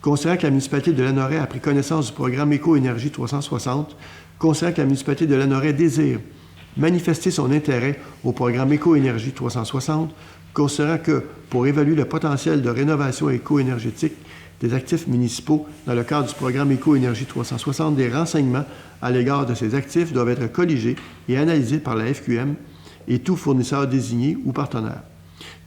[SPEAKER 1] considérant que la municipalité de Lanoraie a pris connaissance du programme Éco-Énergie 360, considérant que la municipalité de Lanoraie désire manifester son intérêt au programme Éco-Énergie 360, considérant que, pour évaluer le potentiel de rénovation éco-énergétique des actifs municipaux dans le cadre du programme Éco-Énergie 360, des renseignements à l'égard de ces actifs doivent être colligés et analysés par la FQM et tout fournisseur désigné ou partenaire.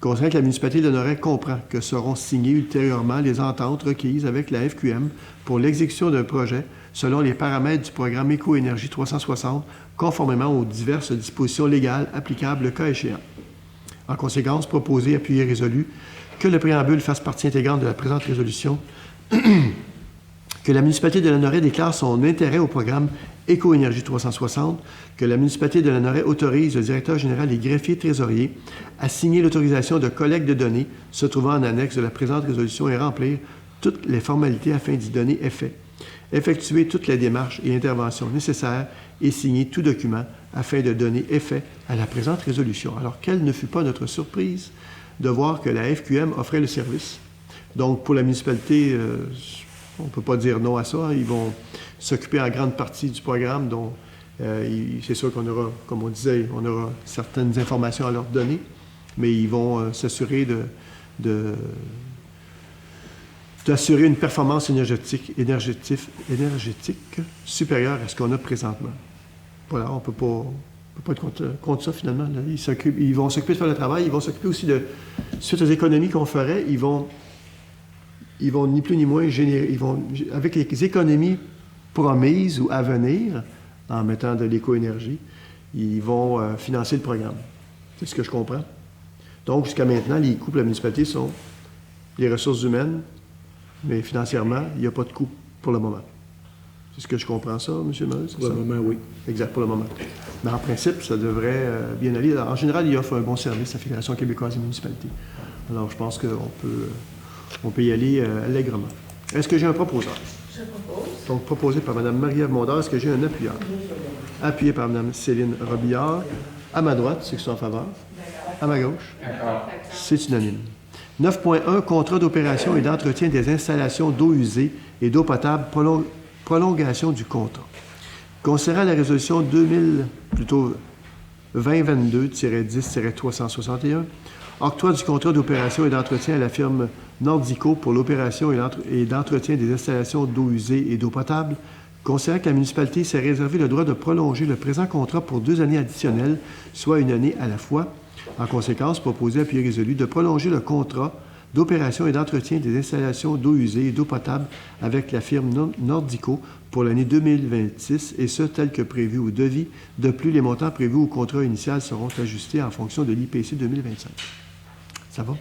[SPEAKER 1] Considérant que la municipalité de Lanoraie comprend que seront signées ultérieurement les ententes requises avec la FQM pour l'exécution d'un projet selon les paramètres du programme Éco-Énergie 360, conformément aux diverses dispositions légales applicables le cas échéant. En conséquence, proposé, appuyé, résolu, que le préambule fasse partie intégrante de la présente résolution, que la municipalité de Lanoraie déclare son intérêt au programme Éco-Énergie 360, que la municipalité de Lanoraie autorise le directeur général et greffier trésorier à signer l'autorisation de collecte de données se trouvant en annexe de la présente résolution et remplir toutes les formalités afin d'y donner effet, effectuer toutes les démarches et interventions nécessaires et signer tout document afin de donner effet à la présente résolution. Alors, quelle ne fut pas notre surprise de voir que la FQM offrait le service. Donc, pour la municipalité, on ne peut pas dire non à ça. Ils vont s'occuper en grande partie du programme, donc c'est sûr qu'on aura, comme on disait, on aura certaines informations à leur donner, mais ils vont s'assurer d'assurer une performance énergétique supérieure à ce qu'on a présentement. Voilà, on ne peut pas être contre ça, finalement. Là. Ils vont s'occuper de faire le travail. Ils vont s'occuper aussi de, suite aux économies qu'on ferait, ils vont ni plus ni moins générer, avec les économies promises ou à venir, en mettant de l'éco-énergie, ils vont financer le programme. C'est ce que je comprends. Donc, jusqu'à maintenant, les coûts pour la municipalité sont les ressources humaines, mais financièrement, il n'y a pas de coût pour le moment. C'est ce que je comprends ça, M. Meuse?
[SPEAKER 4] Pour le moment, oui.
[SPEAKER 1] Exact, pour le moment. Mais en principe, ça devrait bien aller. Alors, en général, il offre un bon service à la Fédération québécoise des municipalités. Alors, je pense qu'on peut y aller allègrement. Est-ce que j'ai un proposeur?
[SPEAKER 3] Je propose.
[SPEAKER 1] Donc, proposé par Mme Marie-Ève Mondard. Est-ce que j'ai un appuyeur? Appuyé par Mme Céline Robillard. À ma droite, ceux qui sont en faveur. À ma gauche. C'est unanime. 9.1, contrat d'opération et d'entretien des installations d'eau usée et d'eau potable, prolongation du contrat. Considérant la résolution 2022-10-361, octroi du contrat d'opération et d'entretien à la firme Nordico pour l'opération et d'entretien des installations d'eau usée et d'eau potable, considérant que la municipalité s'est réservé le droit de prolonger le présent contrat pour 2 années additionnelles, soit 1 année à la fois. En conséquence, proposé, appuyé, résolu, de prolonger le contrat d'opération et d'entretien des installations d'eau usée et d'eau potable avec la firme Nordico pour l'année 2026, et ce, tel que prévu au devis. De plus, les montants prévus au contrat initial seront ajustés en fonction de l'IPC 2025. Ça va?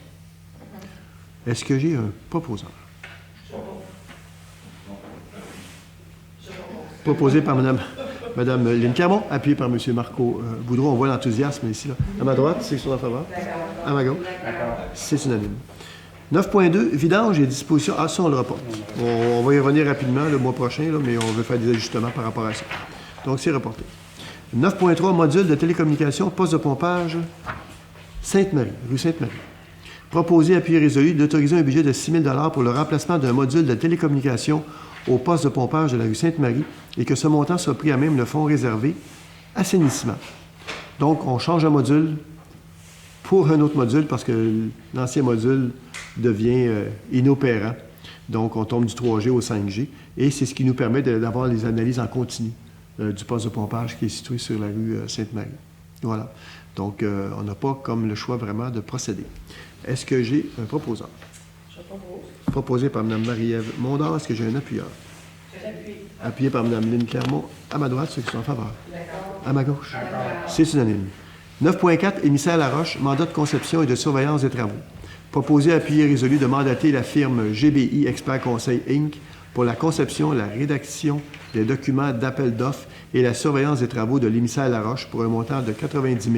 [SPEAKER 1] Est-ce que j'ai un proposeur? Proposé par Mme Lynne Clermont, appuyé par M. Marco Boudreau. On voit l'enthousiasme ici. Là. À ma droite, c'est sur la faveur. À ma gauche, c'est unanime. 9.2, vidange et disposition. Ah, ça, on le reporte. On va y revenir rapidement le mois prochain, là, mais on veut faire des ajustements par rapport à ça. Donc, c'est reporté. 9.3, module de télécommunication, poste de pompage, Sainte-Marie, rue Sainte-Marie. Proposé, appuyé, résolu, d'autoriser un budget de 6 000 pour le remplacement d'un module de télécommunication au poste de pompage de la rue Sainte-Marie et que ce montant soit pris à même le fonds réservé assainissement. Donc, on change un module pour un autre module parce que l'ancien module devient inopérant. Donc, on tombe du 3G au 5G et c'est ce qui nous permet d'avoir les analyses en continu du poste de pompage qui est situé sur la rue Sainte-Marie. Voilà. Donc, on n'a pas comme le choix vraiment de procéder. Est-ce que j'ai un proposeur?
[SPEAKER 3] Je propose.
[SPEAKER 1] Proposé par Mme Marie-Ève Mondard. Est-ce que j'ai un appuyeur?
[SPEAKER 3] J'appuie.
[SPEAKER 1] Appuyé par Mme Lynne Clermont. À ma droite, ceux qui sont en faveur.
[SPEAKER 3] D'accord.
[SPEAKER 1] À ma gauche. C'est unanime. 9.4, émissaire Laroche, mandat de conception et de surveillance des travaux. Proposé, appuyé, résolu de mandater la firme GBI Expert Conseil Inc. pour la conception, la rédaction des documents d'appel d'offres et la surveillance des travaux de l'émissaire Laroche pour un montant de 90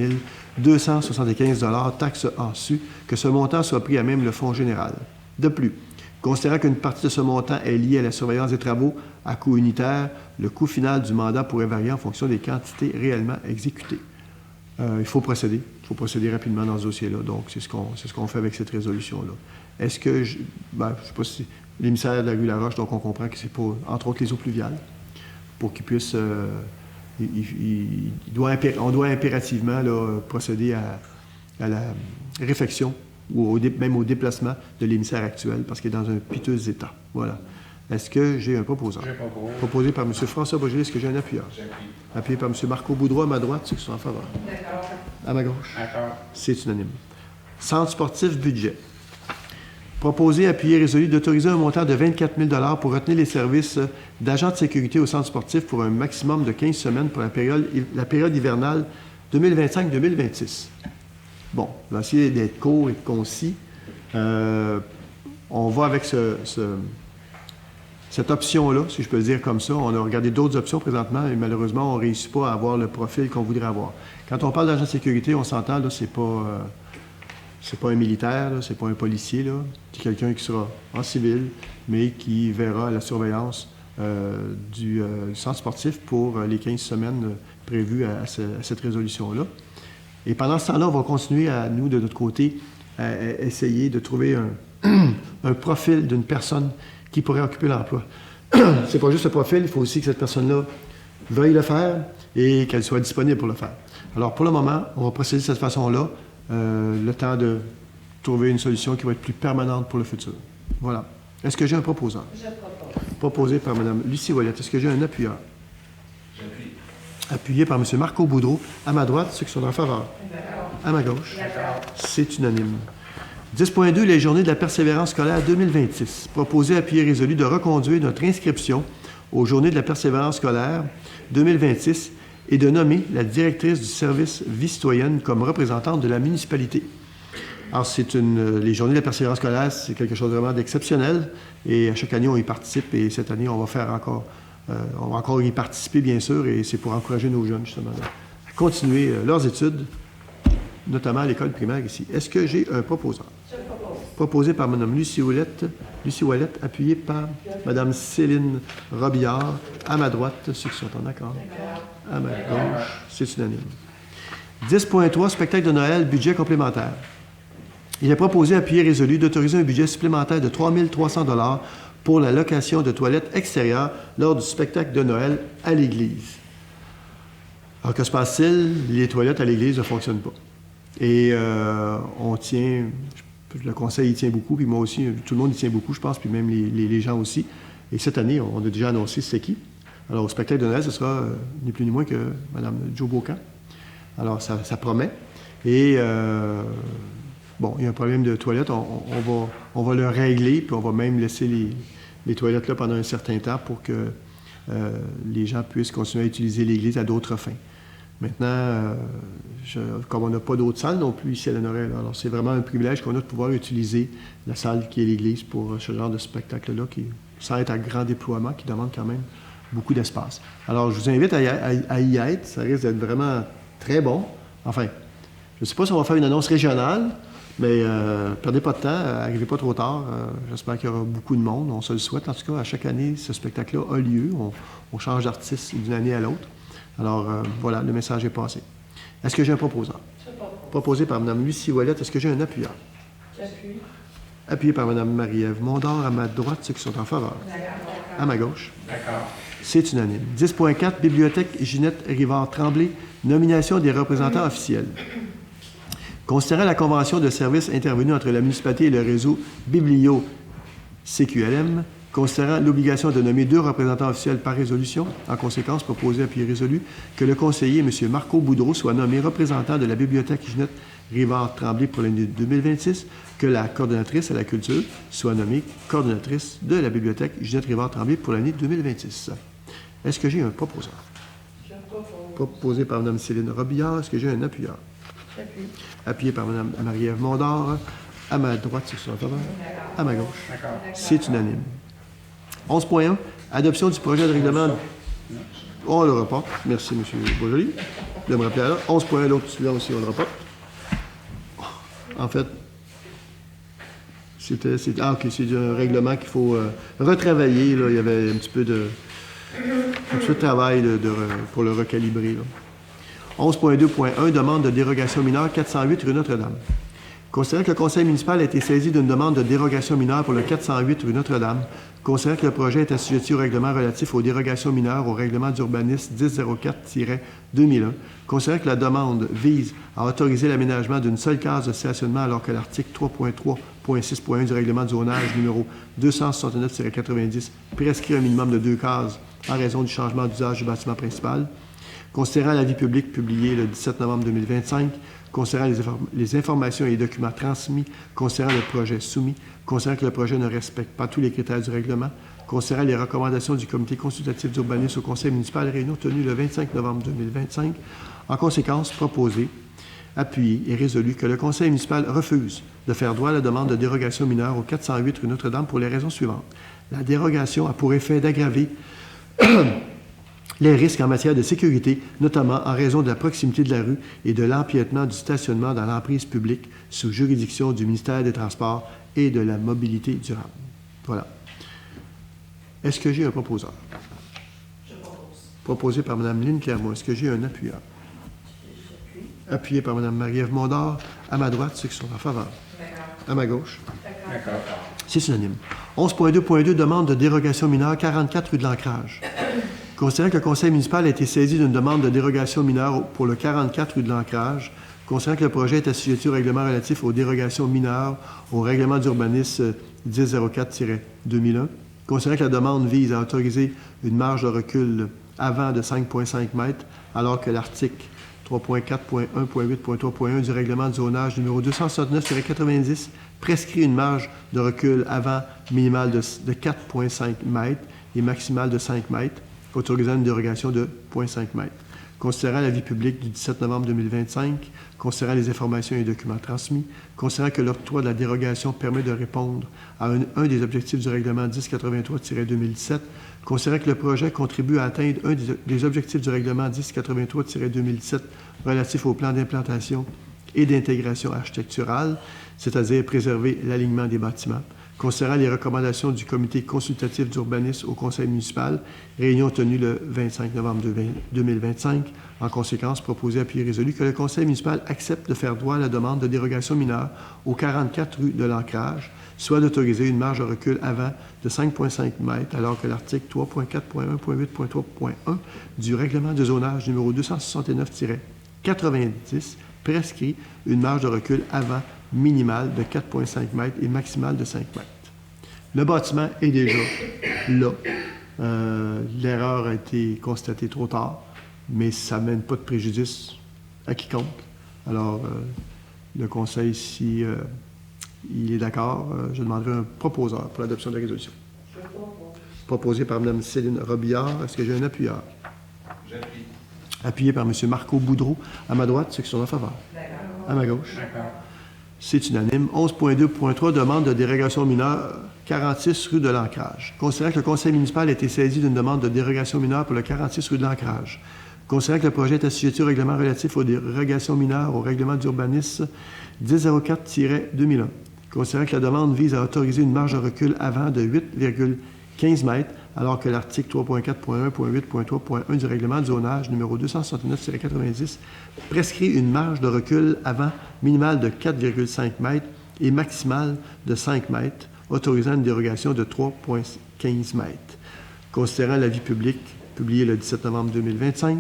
[SPEAKER 1] 275 $, taxes en su, que ce montant soit pris à même le fonds général. De plus, considérant qu'une partie de ce montant est liée à la surveillance des travaux à coût unitaire, le coût final du mandat pourrait varier en fonction des quantités réellement exécutées. Il faut procéder. Il faut procéder rapidement dans ce dossier-là. Donc, c'est ce qu'on fait avec cette résolution-là. Est-ce que, je ne sais pas si l'émissaire de la rue Laroche, donc on comprend que c'est pour, entre autres, les eaux pluviales, pour qu'ils puissent... on doit impérativement là, procéder à la réfection ou même au déplacement de l'émissaire actuel parce qu'il est dans un piteux état. Voilà. Est-ce que j'ai un proposant?
[SPEAKER 2] J'ai propose.
[SPEAKER 1] Proposé par M. François Beaujolais. Est-ce que j'ai un appuyeur?
[SPEAKER 2] J'appuie.
[SPEAKER 1] Appuyé par M. Marco Boudreau à ma droite, ceux qui sont en faveur.
[SPEAKER 3] D'accord.
[SPEAKER 1] À ma gauche.
[SPEAKER 2] D'accord.
[SPEAKER 1] C'est unanime. Centre sportif budget. Proposé, appuyé, résolu d'autoriser un montant de 24 000 pour retenir les services d'agents de sécurité au centre sportif pour un maximum de 15 semaines pour la période hivernale 2025-2026. Bon, on va essayer d'être court et concis. On va avec cette option-là, si je peux le dire comme ça. On a regardé d'autres options présentement et malheureusement, on ne réussit pas à avoir le profil qu'on voudrait avoir. Quand on parle d'agent de sécurité, on s'entend, là, c'est pas un militaire, là, c'est pas un policier, là. C'est quelqu'un qui sera en civil, mais qui verra la surveillance du centre sportif pour les 15 semaines prévues à cette résolution-là. Et pendant ce temps-là, on va continuer à, nous, de notre côté, à essayer de trouver un profil d'une personne qui pourrait occuper l'emploi. C'est pas juste le profil, il faut aussi que cette personne-là veuille le faire et qu'elle soit disponible pour le faire. Alors, pour le moment, on va procéder de cette façon-là, le temps de trouver une solution qui va être plus permanente pour le futur. Voilà. Est-ce que j'ai un proposant?
[SPEAKER 3] Je propose.
[SPEAKER 1] Proposé par Mme Lucie Ouellette. Est-ce que j'ai un appuyeur?
[SPEAKER 2] J'appuie.
[SPEAKER 1] Appuyé par M. Marco Boudreau. À ma droite, ceux qui sont en faveur.
[SPEAKER 3] D'accord.
[SPEAKER 1] À ma gauche.
[SPEAKER 3] D'accord.
[SPEAKER 1] C'est unanime. 10.2, les journées de la persévérance scolaire 2026. Proposé, appuyé, résolu de reconduire notre inscription aux journées de la persévérance scolaire 2026 et de nommer la directrice du service vie citoyenne comme représentante de la municipalité. Alors, les journées de la persévérance scolaire, c'est quelque chose vraiment d'exceptionnel et à chaque année, on y participe et cette année, on va encore y participer, bien sûr, et c'est pour encourager nos jeunes, justement, à continuer leurs études, notamment à l'école primaire ici. Est-ce que j'ai un proposant?
[SPEAKER 3] Je propose.
[SPEAKER 1] Proposé par Mme Lucie Ouellette, appuyé par Mme Céline Robillard, à ma droite, ceux qui sont en accord. À ma gauche, c'est unanime. 10.3, spectacle de Noël, budget complémentaire. Il est proposé, appuyé, résolu, d'autoriser un budget supplémentaire de 3 300 $ pour la location de toilettes extérieures lors du spectacle de Noël à l'Église. Alors, que se passe-t-il? Les toilettes à l'Église ne fonctionnent pas. Et on tient, le conseil y tient beaucoup, puis moi aussi, tout le monde y tient beaucoup, je pense, puis même les gens aussi. Et cette année, on a déjà annoncé c'est qui. Alors, au spectacle de Noël, ce sera ni plus ni moins que Mme Jo Beaucamp. Alors, ça promet. Et, bon, il y a un problème de toilettes, on va le régler, puis on va même laisser les toilettes là pendant un certain temps pour que les gens puissent continuer à utiliser l'Église à d'autres fins. Maintenant, comme on n'a pas d'autres salles non plus ici à la Norelle, alors c'est vraiment un privilège qu'on a de pouvoir utiliser la salle qui est l'Église pour ce genre de spectacle-là, qui, sans être à grand déploiement, qui demande quand même beaucoup d'espace. Alors, je vous invite à y être. Ça risque d'être vraiment très bon. Enfin, je ne sais pas si on va faire une annonce régionale, mais perdez pas de temps, arrivez pas trop tard. J'espère qu'il y aura beaucoup de monde. On se le souhaite. En tout cas, à chaque année, ce spectacle-là a lieu. On change d'artiste d'une année à l'autre. Alors, voilà, le message est passé. Est-ce que j'ai un proposant?
[SPEAKER 3] Je propose.
[SPEAKER 1] Proposé par Mme Lucie Ouellette. Est-ce que j'ai un appuyeur?
[SPEAKER 3] J'appuie.
[SPEAKER 1] Appuyé par Mme Marie-Ève Mondor. À ma droite, ceux qui sont en faveur.
[SPEAKER 3] D'accord.
[SPEAKER 1] À ma gauche.
[SPEAKER 2] D'accord.
[SPEAKER 1] C'est unanime. 10.4, Bibliothèque Ginette Rivard-Tremblay. Nomination des représentants officiels. Considérant la convention de service intervenue entre la municipalité et le réseau Biblio-CQLM, considérant l'obligation de nommer 2 représentants officiels par résolution, en conséquence, proposé, appuyé, résolu, que le conseiller, M. Marco Boudreau, soit nommé représentant de la Bibliothèque Ginette Rivard-Tremblay pour l'année 2026, que la coordonnatrice à la culture soit nommée coordonnatrice de la Bibliothèque Ginette Rivard-Tremblay pour l'année 2026. Est-ce que j'ai un proposant?
[SPEAKER 3] Je propose.
[SPEAKER 1] Proposé par Mme Céline Robillard. Est-ce que j'ai un appuyeur?
[SPEAKER 3] J'appuie.
[SPEAKER 1] Appuyé par Mme Marie-Ève Mondor. À ma droite, c'est sur la faveur. À ma gauche.
[SPEAKER 2] D'accord.
[SPEAKER 1] C'est unanime. 11.1, adoption du projet de règlement. On le reporte. Merci, M. Beaujolais de me rappeler à l'heure. 11.1, l'autre, celui-là aussi, on le reporte. En fait, c'est un règlement qu'il faut retravailler. Là. Il y avait un petit peu de travail pour le recalibrer. 11.2.1, demande de dérogation mineure 408 rue Notre-Dame. Considérant que le conseil municipal a été saisi d'une demande de dérogation mineure pour le 408 rue Notre-Dame, considérant que le projet est assujetti au règlement relatif aux dérogations mineures au règlement d'urbanisme 1004-2001, considérant que la demande vise à autoriser l'aménagement d'une seule case de stationnement alors que l'article 3.3.6.1 du règlement de zonage numéro 269-90 prescrit un minimum de 2 cases en raison du changement d'usage du bâtiment principal, considérant l'avis public publié le 17 novembre 2025, considérant les informations et les documents transmis, considérant le projet soumis, considérant que le projet ne respecte pas tous les critères du règlement, considérant les recommandations du comité consultatif d'urbanisme au conseil municipal réunion tenue le 25 novembre 2025, en conséquence, proposé, appuyé et résolu que le conseil municipal refuse de faire droit à la demande de dérogation mineure au 408 rue Notre-Dame pour les raisons suivantes. La dérogation a pour effet d'aggraver les risques en matière de sécurité, notamment en raison de la proximité de la rue et de l'empiètement du stationnement dans l'emprise publique sous juridiction du ministère des Transports et de la Mobilité durable. Voilà. Est-ce que j'ai un proposeur?
[SPEAKER 3] Je propose.
[SPEAKER 1] Proposé par Mme Lynne Clermont. Est-ce que j'ai un appuyeur?
[SPEAKER 3] J'appuie.
[SPEAKER 1] Appuyé par Mme Marie-Ève Mondor. À ma droite, ceux qui sont en faveur.
[SPEAKER 3] D'accord.
[SPEAKER 1] À ma gauche.
[SPEAKER 3] D'accord.
[SPEAKER 1] C'est synonyme. 11.2.2, demande de dérogation mineure 44 rue de l'Ancrage. Considérant que le conseil municipal a été saisi d'une demande de dérogation mineure pour le 44 rue de l'Ancrage, considérant que le projet est assujetti au règlement relatif aux dérogations mineures au règlement d'urbanisme 1004-2001, considérant que la demande vise à autoriser une marge de recul avant de 5,5 mètres, alors que l'article 3.4.1.8.3.1 du règlement de zonage numéro 269-90 prescrit une marge de recul avant minimale de 4,5 mètres et maximale de 5 mètres, autorisant une dérogation de 0,5 mètres. Considérant l'avis public du 17 novembre 2025, considérant les informations et les documents transmis, considérant que l'octroi de la dérogation permet de répondre à un des objectifs du règlement 1083-2007, considérant que le projet contribue à atteindre un des objectifs du règlement 1083-2007 relatif au plan d'implantation et d'intégration architecturale, c'est-à-dire préserver l'alignement des bâtiments, considérant les recommandations du comité consultatif d'urbanisme au conseil municipal, réunion tenue le 25 novembre 2025, en conséquence, proposé, appuyé, résolu que le conseil municipal accepte de faire droit à la demande de dérogation mineure au 44 rue de l'Ancrage, soit d'autoriser une marge de recul avant de 5,5 mètres, alors que l'article 3.4.1.8.3.1 du règlement de zonage numéro 269-90 prescrit une marge de recul avant minimale de 4,5 mètres et maximale de 5 mètres. Le bâtiment est déjà là. L'erreur a été constatée trop tard, mais ça ne mène pas de préjudice à quiconque. Alors, le conseil, si il est d'accord, je demanderai un proposeur pour l'adoption de la résolution.
[SPEAKER 3] Je propose.
[SPEAKER 1] Proposé par Mme Céline Robillard. Est-ce que j'ai un appuyeur?
[SPEAKER 2] J'appuie.
[SPEAKER 1] Appuyé par M. Marco Boudreau. À ma droite, ceux qui sont en faveur.
[SPEAKER 3] D'accord.
[SPEAKER 1] À ma gauche.
[SPEAKER 2] D'accord.
[SPEAKER 1] C'est unanime. 11.2.3, demande de dérogation mineure 46 rue de l'Ancrage. Considérant que le conseil municipal a été saisi d'une demande de dérogation mineure pour le 46 rue de l'Ancrage. Considérant que le projet est assujetti au règlement relatif aux dérogations mineures au règlement d'urbanisme 1004-2001. Considérant que la demande vise à autoriser une marge de recul avant de 8,15 mètres, alors que l'article 3.4.1.8.3.1 du règlement de zonage numéro 269-90 prescrit une marge de recul avant minimale de 4,5 mètres et maximale de 5 mètres, autorisant une dérogation de 3,15 mètres. Considérant l'avis public publié le 17 novembre 2025,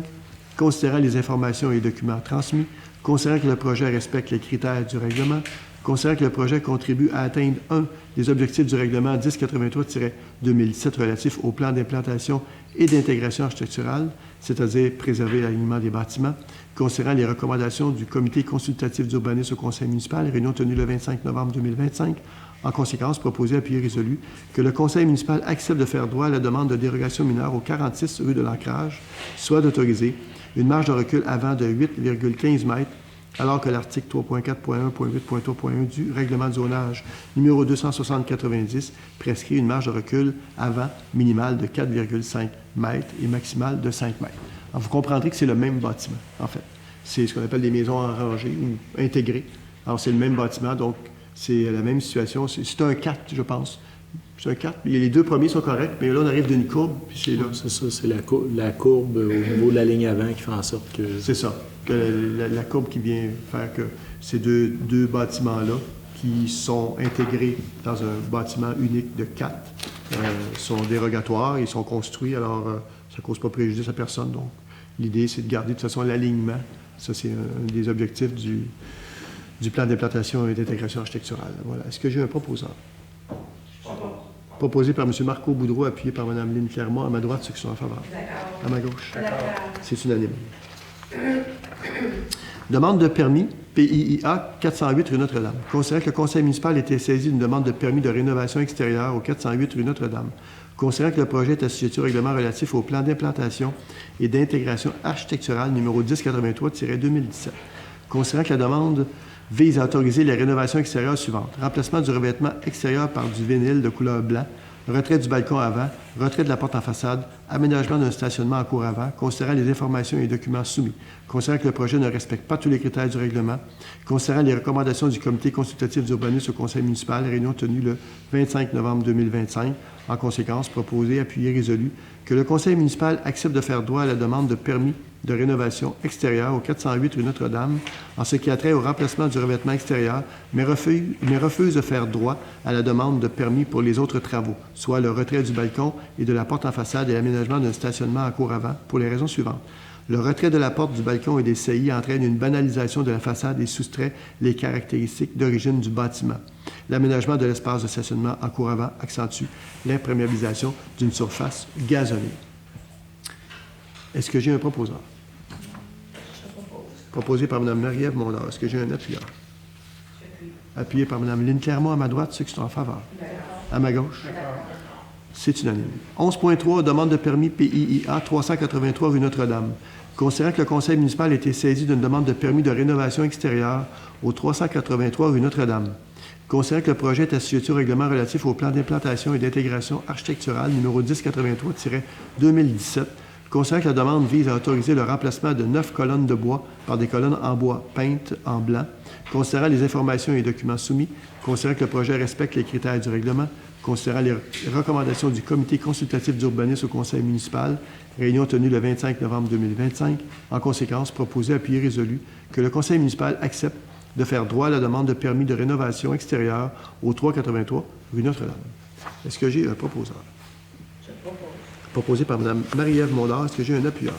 [SPEAKER 1] considérant les informations et les documents transmis, considérant que le projet respecte les critères du règlement, considérant que le projet contribue à atteindre un des objectifs du règlement 1083-2007 relatif au plan d'implantation et d'intégration architecturale, c'est-à-dire préserver l'alignement des bâtiments, considérant les recommandations du comité consultatif d'urbanisme au conseil municipal, réunion tenue le 25 novembre 2025, en conséquence, proposé, appuyé, résolu que le conseil municipal accepte de faire droit à la demande de dérogation mineure au 46 rue de l'Ancrage, soit d'autoriser une marge de recul avant de 8,15 mètres, alors que l'article 3.4.1.8.3.1 du règlement de zonage numéro 260-90 prescrit une marge de recul avant minimale de 4,5 mètres et maximale de 5 mètres. Alors, vous comprendrez que c'est le même bâtiment, en fait. C'est ce qu'on appelle des maisons en rangée ou intégrées. Alors, c'est le même bâtiment, donc c'est la même situation. C'est un 4, je pense. C'est un 4. Les deux premiers sont corrects, mais là, on arrive d'une courbe, puis c'est là.
[SPEAKER 4] Ouais, c'est ça, c'est la courbe au niveau de la ligne avant qui fait en sorte que...
[SPEAKER 1] C'est ça. Que la courbe qui vient faire que ces deux bâtiments-là qui sont intégrés dans un bâtiment unique de 4 sont dérogatoires, ils sont construits, alors ça ne cause pas préjudice à personne. Donc, l'idée, c'est de garder de toute façon l'alignement. Ça, c'est un des objectifs du plan d'implantation et d'intégration architecturale. Voilà. Est-ce que j'ai un proposant? Proposé par M. Marco Boudreau, appuyé par Mme Lynne Clermont. À ma droite, ceux qui sont en faveur. À ma gauche. C'est unanime. Demande de permis, PIIA 408 rue Notre-Dame. Considérant que le conseil municipal était saisi d'une demande de permis de rénovation extérieure au 408 rue Notre-Dame. Considérant que le projet est assujetti au règlement relatif au plan d'implantation et d'intégration architecturale numéro 1083-2017. Considérant que la demande vise à autoriser les rénovations extérieures suivantes. Remplacement du revêtement extérieur par du vinyle de couleur blanc, retrait du balcon avant, retrait de la porte en façade, aménagement d'un stationnement en cour avant, considérant les informations et les documents soumis, considérant que le projet ne respecte pas tous les critères du règlement, considérant les recommandations du comité consultatif d'urbanisme au conseil municipal, réunion tenue le 25 novembre 2025, en conséquence, proposé, appuyé, résolu, que le conseil municipal accepte de faire droit à la demande de permis de rénovation extérieure au 408 rue Notre-Dame en ce qui a trait au remplacement du revêtement extérieur, mais refuse de faire droit à la demande de permis pour les autres travaux, soit le retrait du balcon et de la porte en façade et l'aménagement d'un stationnement en cour avant, pour les raisons suivantes. Le retrait de la porte, du balcon et des saillies entraîne une banalisation de la façade et soustrait les caractéristiques d'origine du bâtiment. L'aménagement de l'espace de stationnement en cour avant accentue l'imperméabilisation d'une surface gazonnée. Est-ce que j'ai un proposant? Proposé par Mme Marie-Ève Mondor. Est-ce que j'ai un appuyeur? Appuyé par Mme Lynne Clermont. À ma droite, ceux qui sont en faveur. À ma gauche? C'est unanime. 11.3, demande de permis PIIA 383 rue Notre-Dame. Considérant que le conseil municipal a été saisi d'une demande de permis de rénovation extérieure au 383 rue Notre-Dame. Considérant que le projet est assujetti au règlement relatif au plan d'implantation et d'intégration architecturale numéro 1083-2017, considérant que la demande vise à autoriser le remplacement de 9 colonnes de bois par des colonnes en bois peintes en blanc, considérant les informations et documents soumis, considérant que le projet respecte les critères du règlement, considérant les recommandations du comité consultatif d'urbanisme au conseil municipal, réunion tenue le 25 novembre 2025, en conséquence, proposé, appuyé, résolu, que le conseil municipal accepte de faire droit à la demande de permis de rénovation extérieure au 383 rue Notre-Dame. Est-ce que j'ai un proposeur? Proposé par Mme Marie-Ève Mondor. Est-ce que j'ai un appuyeur?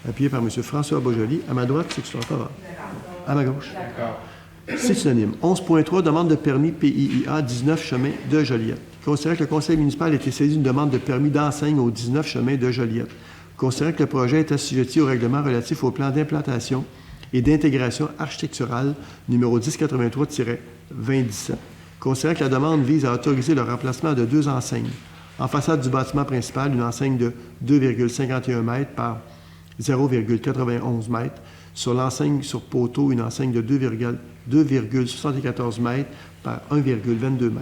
[SPEAKER 1] Appuyé par M. François Beaujoli. À ma droite, c'est que je suis en faveur. À ma gauche. C'est unanime. 11.3, demande de permis PIIA 19 chemin de Joliette. Considérant que le conseil municipal a été saisi d'une demande de permis d'enseigne au 19 chemin de Joliette. Considérant que le projet est assujetti au règlement relatif au plan d'implantation et d'intégration architecturale numéro 1083-2017. Considérant que la demande vise à autoriser le remplacement de 2 enseignes. En façade du bâtiment principal, une enseigne de 2,51 m par 0,91 m. Sur l'enseigne sur poteau, une enseigne de 2,74 m par 1,22 m.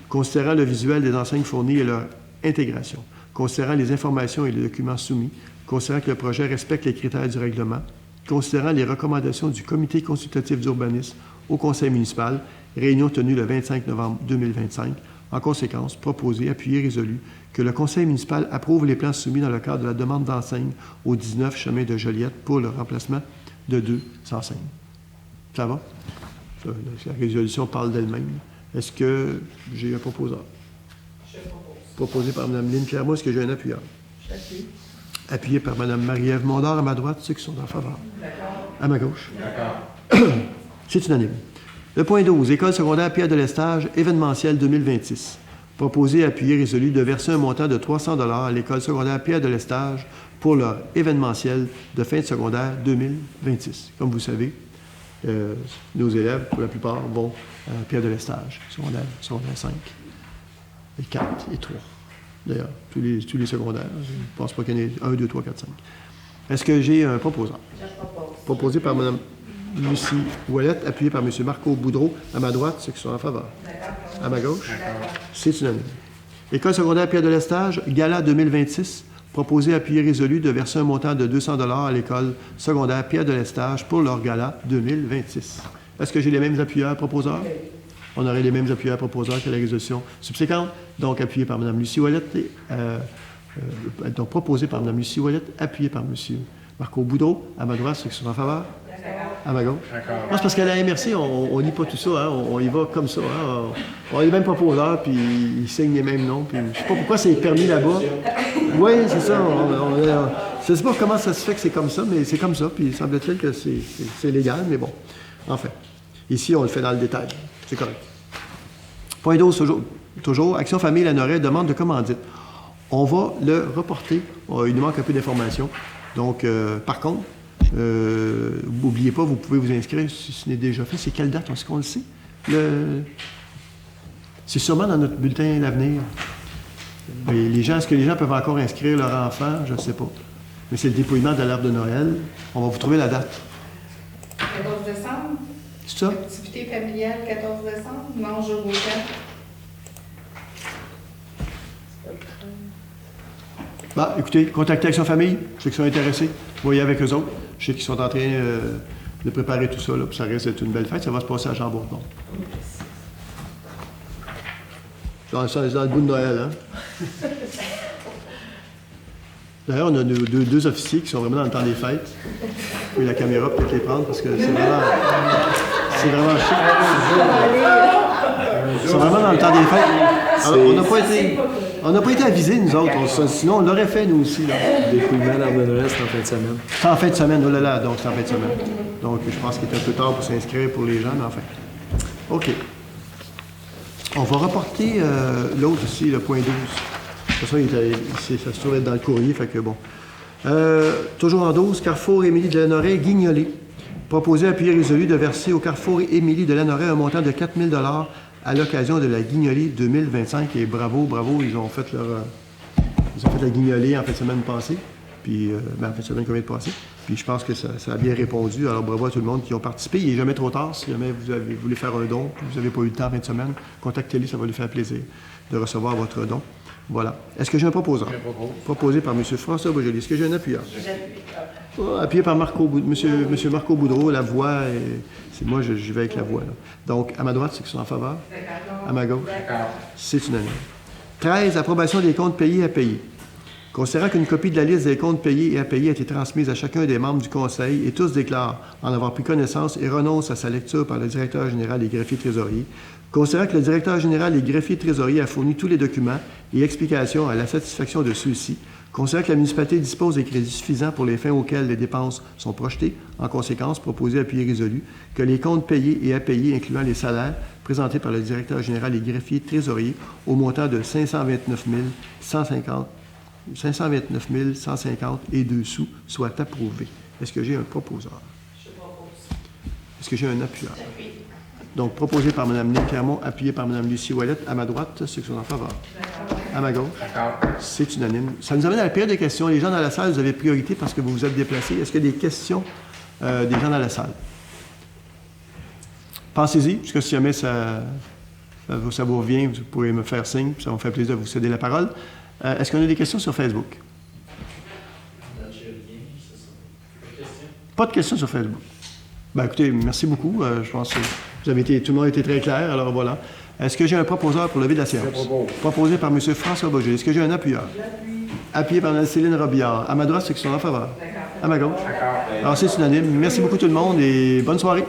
[SPEAKER 1] Considérant le visuel des enseignes fournies et leur intégration. Considérant les informations et les documents soumis. Considérant que le projet respecte les critères du règlement. Considérant les recommandations du comité consultatif d'urbanisme au conseil municipal, réunion tenue le 25 novembre 2025, en conséquence, proposé, appuyé, résolu, que le conseil municipal approuve les plans soumis dans le cadre de la demande d'enseigne au 19 chemin de Joliette pour le remplacement de 2 enseignes. Ça va? La résolution parle d'elle-même. Est-ce que j'ai un proposeur?
[SPEAKER 3] Je propose.
[SPEAKER 1] Proposé par Mme Lynne Clermont. Est-ce que j'ai un appuyeur?
[SPEAKER 3] J'appuie.
[SPEAKER 1] Appuyé par Mme Marie-Ève Mondor. À ma droite, ceux qui sont en faveur.
[SPEAKER 3] D'accord.
[SPEAKER 1] À ma gauche.
[SPEAKER 2] D'accord.
[SPEAKER 1] C'est unanime. Le point 12, École secondaire Pierre de Lestage, événementiel 2026. Proposé, appuyé, résolu de verser un montant de 300 $ à l'École secondaire Pierre de Lestage pour leur événementiel de fin de secondaire 2026. Comme vous savez, nos élèves, pour la plupart, vont à Pierre de Lestage, secondaire 5, et 4 et 3. D'ailleurs, tous les secondaires. Je ne pense pas qu'il y en ait 1, 2, 3, 4, 5. Est-ce que j'ai un proposant?
[SPEAKER 3] Je propose.
[SPEAKER 1] Proposé par Mme Lucie Ouellette, appuyé par M. Marco Boudreau. À ma droite, ceux qui sont en faveur.
[SPEAKER 3] D'accord.
[SPEAKER 1] À ma gauche,
[SPEAKER 3] D'accord.
[SPEAKER 1] c'est unanime. École secondaire Pierre de Lestage, Gala 2026, proposé, appuyé, résolu de verser un montant de 200 $ à l'École secondaire Pierre de Lestage pour leur Gala 2026. Est-ce que j'ai les mêmes appuyeurs proposeurs? On aurait les mêmes appuyeurs proposeurs que la résolution subséquente. Donc, appuyé par Mme Lucie Ouellette, donc proposé par Mme Lucie Ouellette, appuyé par M. Marco Boudreau. À ma droite, ceux qui sont en faveur. À ma gauche.
[SPEAKER 2] D'accord.
[SPEAKER 1] Non, c'est parce qu'à la MRC, on lit pas tout ça, hein. On y va comme ça. Hein. On est les mêmes proposeurs, puis ils signent les mêmes noms. Puis je sais pas pourquoi c'est permis là-bas. Oui, c'est ça. Je sais pas comment ça se fait que c'est comme ça, mais c'est comme ça. Puis il semble-t-il que c'est légal, mais bon. Enfin, ici, on le fait dans le détail. C'est correct. Point 12, toujours. Action Famille Lanoraie, demande de commandite. On va le reporter. Il nous manque un peu d'informations. Donc, par contre, n'oubliez pas, vous pouvez vous inscrire si ce n'est déjà fait. C'est quelle date? Est-ce qu'on le sait? C'est sûrement dans notre bulletin d'avenir. Est-ce que les gens peuvent encore inscrire leur enfant? Je ne sais pas. Mais c'est le dépouillement de l'arbre de Noël. On va vous trouver la date.
[SPEAKER 3] 14 décembre.
[SPEAKER 1] C'est ça?
[SPEAKER 3] Activité familiale, 14 décembre. Mange au camp.
[SPEAKER 1] Bah, écoutez, contactez Action Famille, ceux qui sont intéressés, voyez avec eux autres. Je sais qu'ils sont en train de préparer tout ça, là, puis ça risque d'être une belle fête. Ça va se passer à Jean-Bourdon. C'est dans le bout de Noël, hein? D'ailleurs, on a deux officiers qui sont vraiment dans le temps des fêtes. Puis la caméra peut-être les prendre parce que c'est vraiment chic. Ils sont vraiment dans le temps des fêtes. Alors, on n'a pas été avisés, nous autres. Sinon, on l'aurait fait, nous aussi.
[SPEAKER 4] Le dépouillement d'arbre de Noël, c'est en fin de semaine.
[SPEAKER 1] C'est en fin de semaine, oh là là, donc c'est en fin de semaine. Donc, je pense qu'il est un peu tard pour s'inscrire pour les gens, mais enfin. OK. On va reporter l'autre aussi, le point 12. De toute façon, ça se trouve être dans le courrier, fait que bon. Toujours en 12, Carrefour Émilie de Lanoraie, Guignolé. Proposé à appui résolu de verser au Carrefour Émilie de Lanoraie un montant de 4 000 $ à l'occasion de la Guignolée 2025. Et bravo, ils ont fait la Guignolée en fin de semaine passée. Puis, en fin de semaine combien de passée. Puis je pense que ça a bien répondu. Alors bravo à tout le monde qui ont participé. Il n'est jamais trop tard. Si jamais vous voulez faire un don, puis vous n'avez pas eu le temps en fin de semaine, contactez-les, ça va lui faire plaisir de recevoir votre don. Voilà. Est-ce que j'ai un proposeur? Proposé par M. François Boisjoli. Est-ce que j'ai un appuyeur? Appuyé par M. Marco Boudreau, la voix. Moi, je vais avec la voix. Là. Donc, à ma droite, c'est qui sont en faveur. À ma gauche, c'est unanime. 13. Approbation des comptes payés à payer. Considérant qu'une copie de la liste des comptes payés et à payer a été transmise à chacun des membres du Conseil et tous déclarent en avoir pris connaissance et renoncent à sa lecture par le directeur général et greffier trésorier, considérant que le directeur général et greffier trésorier a fourni tous les documents et explications à la satisfaction de ceux-ci, considérant que la municipalité dispose des crédits suffisants pour les fins auxquelles les dépenses sont projetées, en conséquence, proposé appuyé résolu, que les comptes payés et à payer, incluant les salaires, présentés par le directeur général et greffier trésorier au montant de 529 150 et 2 sous soit approuvé. Est-ce que j'ai un proposeur?
[SPEAKER 3] Je propose.
[SPEAKER 1] Est-ce que j'ai un appuyeur? Donc, proposé par Mme Lynne Clermont, appuyé par Mme Lucie Ouellette. À ma droite, ceux qui sont en faveur. À ma gauche, c'est unanime. Ça nous amène à la période des questions. Les gens dans la salle, vous avez priorité parce que vous vous êtes déplacés. Est-ce qu'il y a des questions des gens dans la salle? Pensez-y, puisque si jamais ça vous revient, vous pourrez me faire signe, puis ça va me faire plaisir de vous céder la parole. Est-ce qu'on a des questions sur Facebook? Pas de questions sur Facebook. Ben, écoutez, merci beaucoup. Je pense que tout le monde a été très clair. Alors voilà. Est-ce que j'ai un proposeur pour lever de la séance? Proposé par M. François Boisjoli. Est-ce que j'ai un appuyeur? Appuyé par Mme Céline Robillard. À ma droite, c'est qui sont en faveur. À ma gauche. Alors c'est unanime. Merci beaucoup tout le monde et bonne soirée.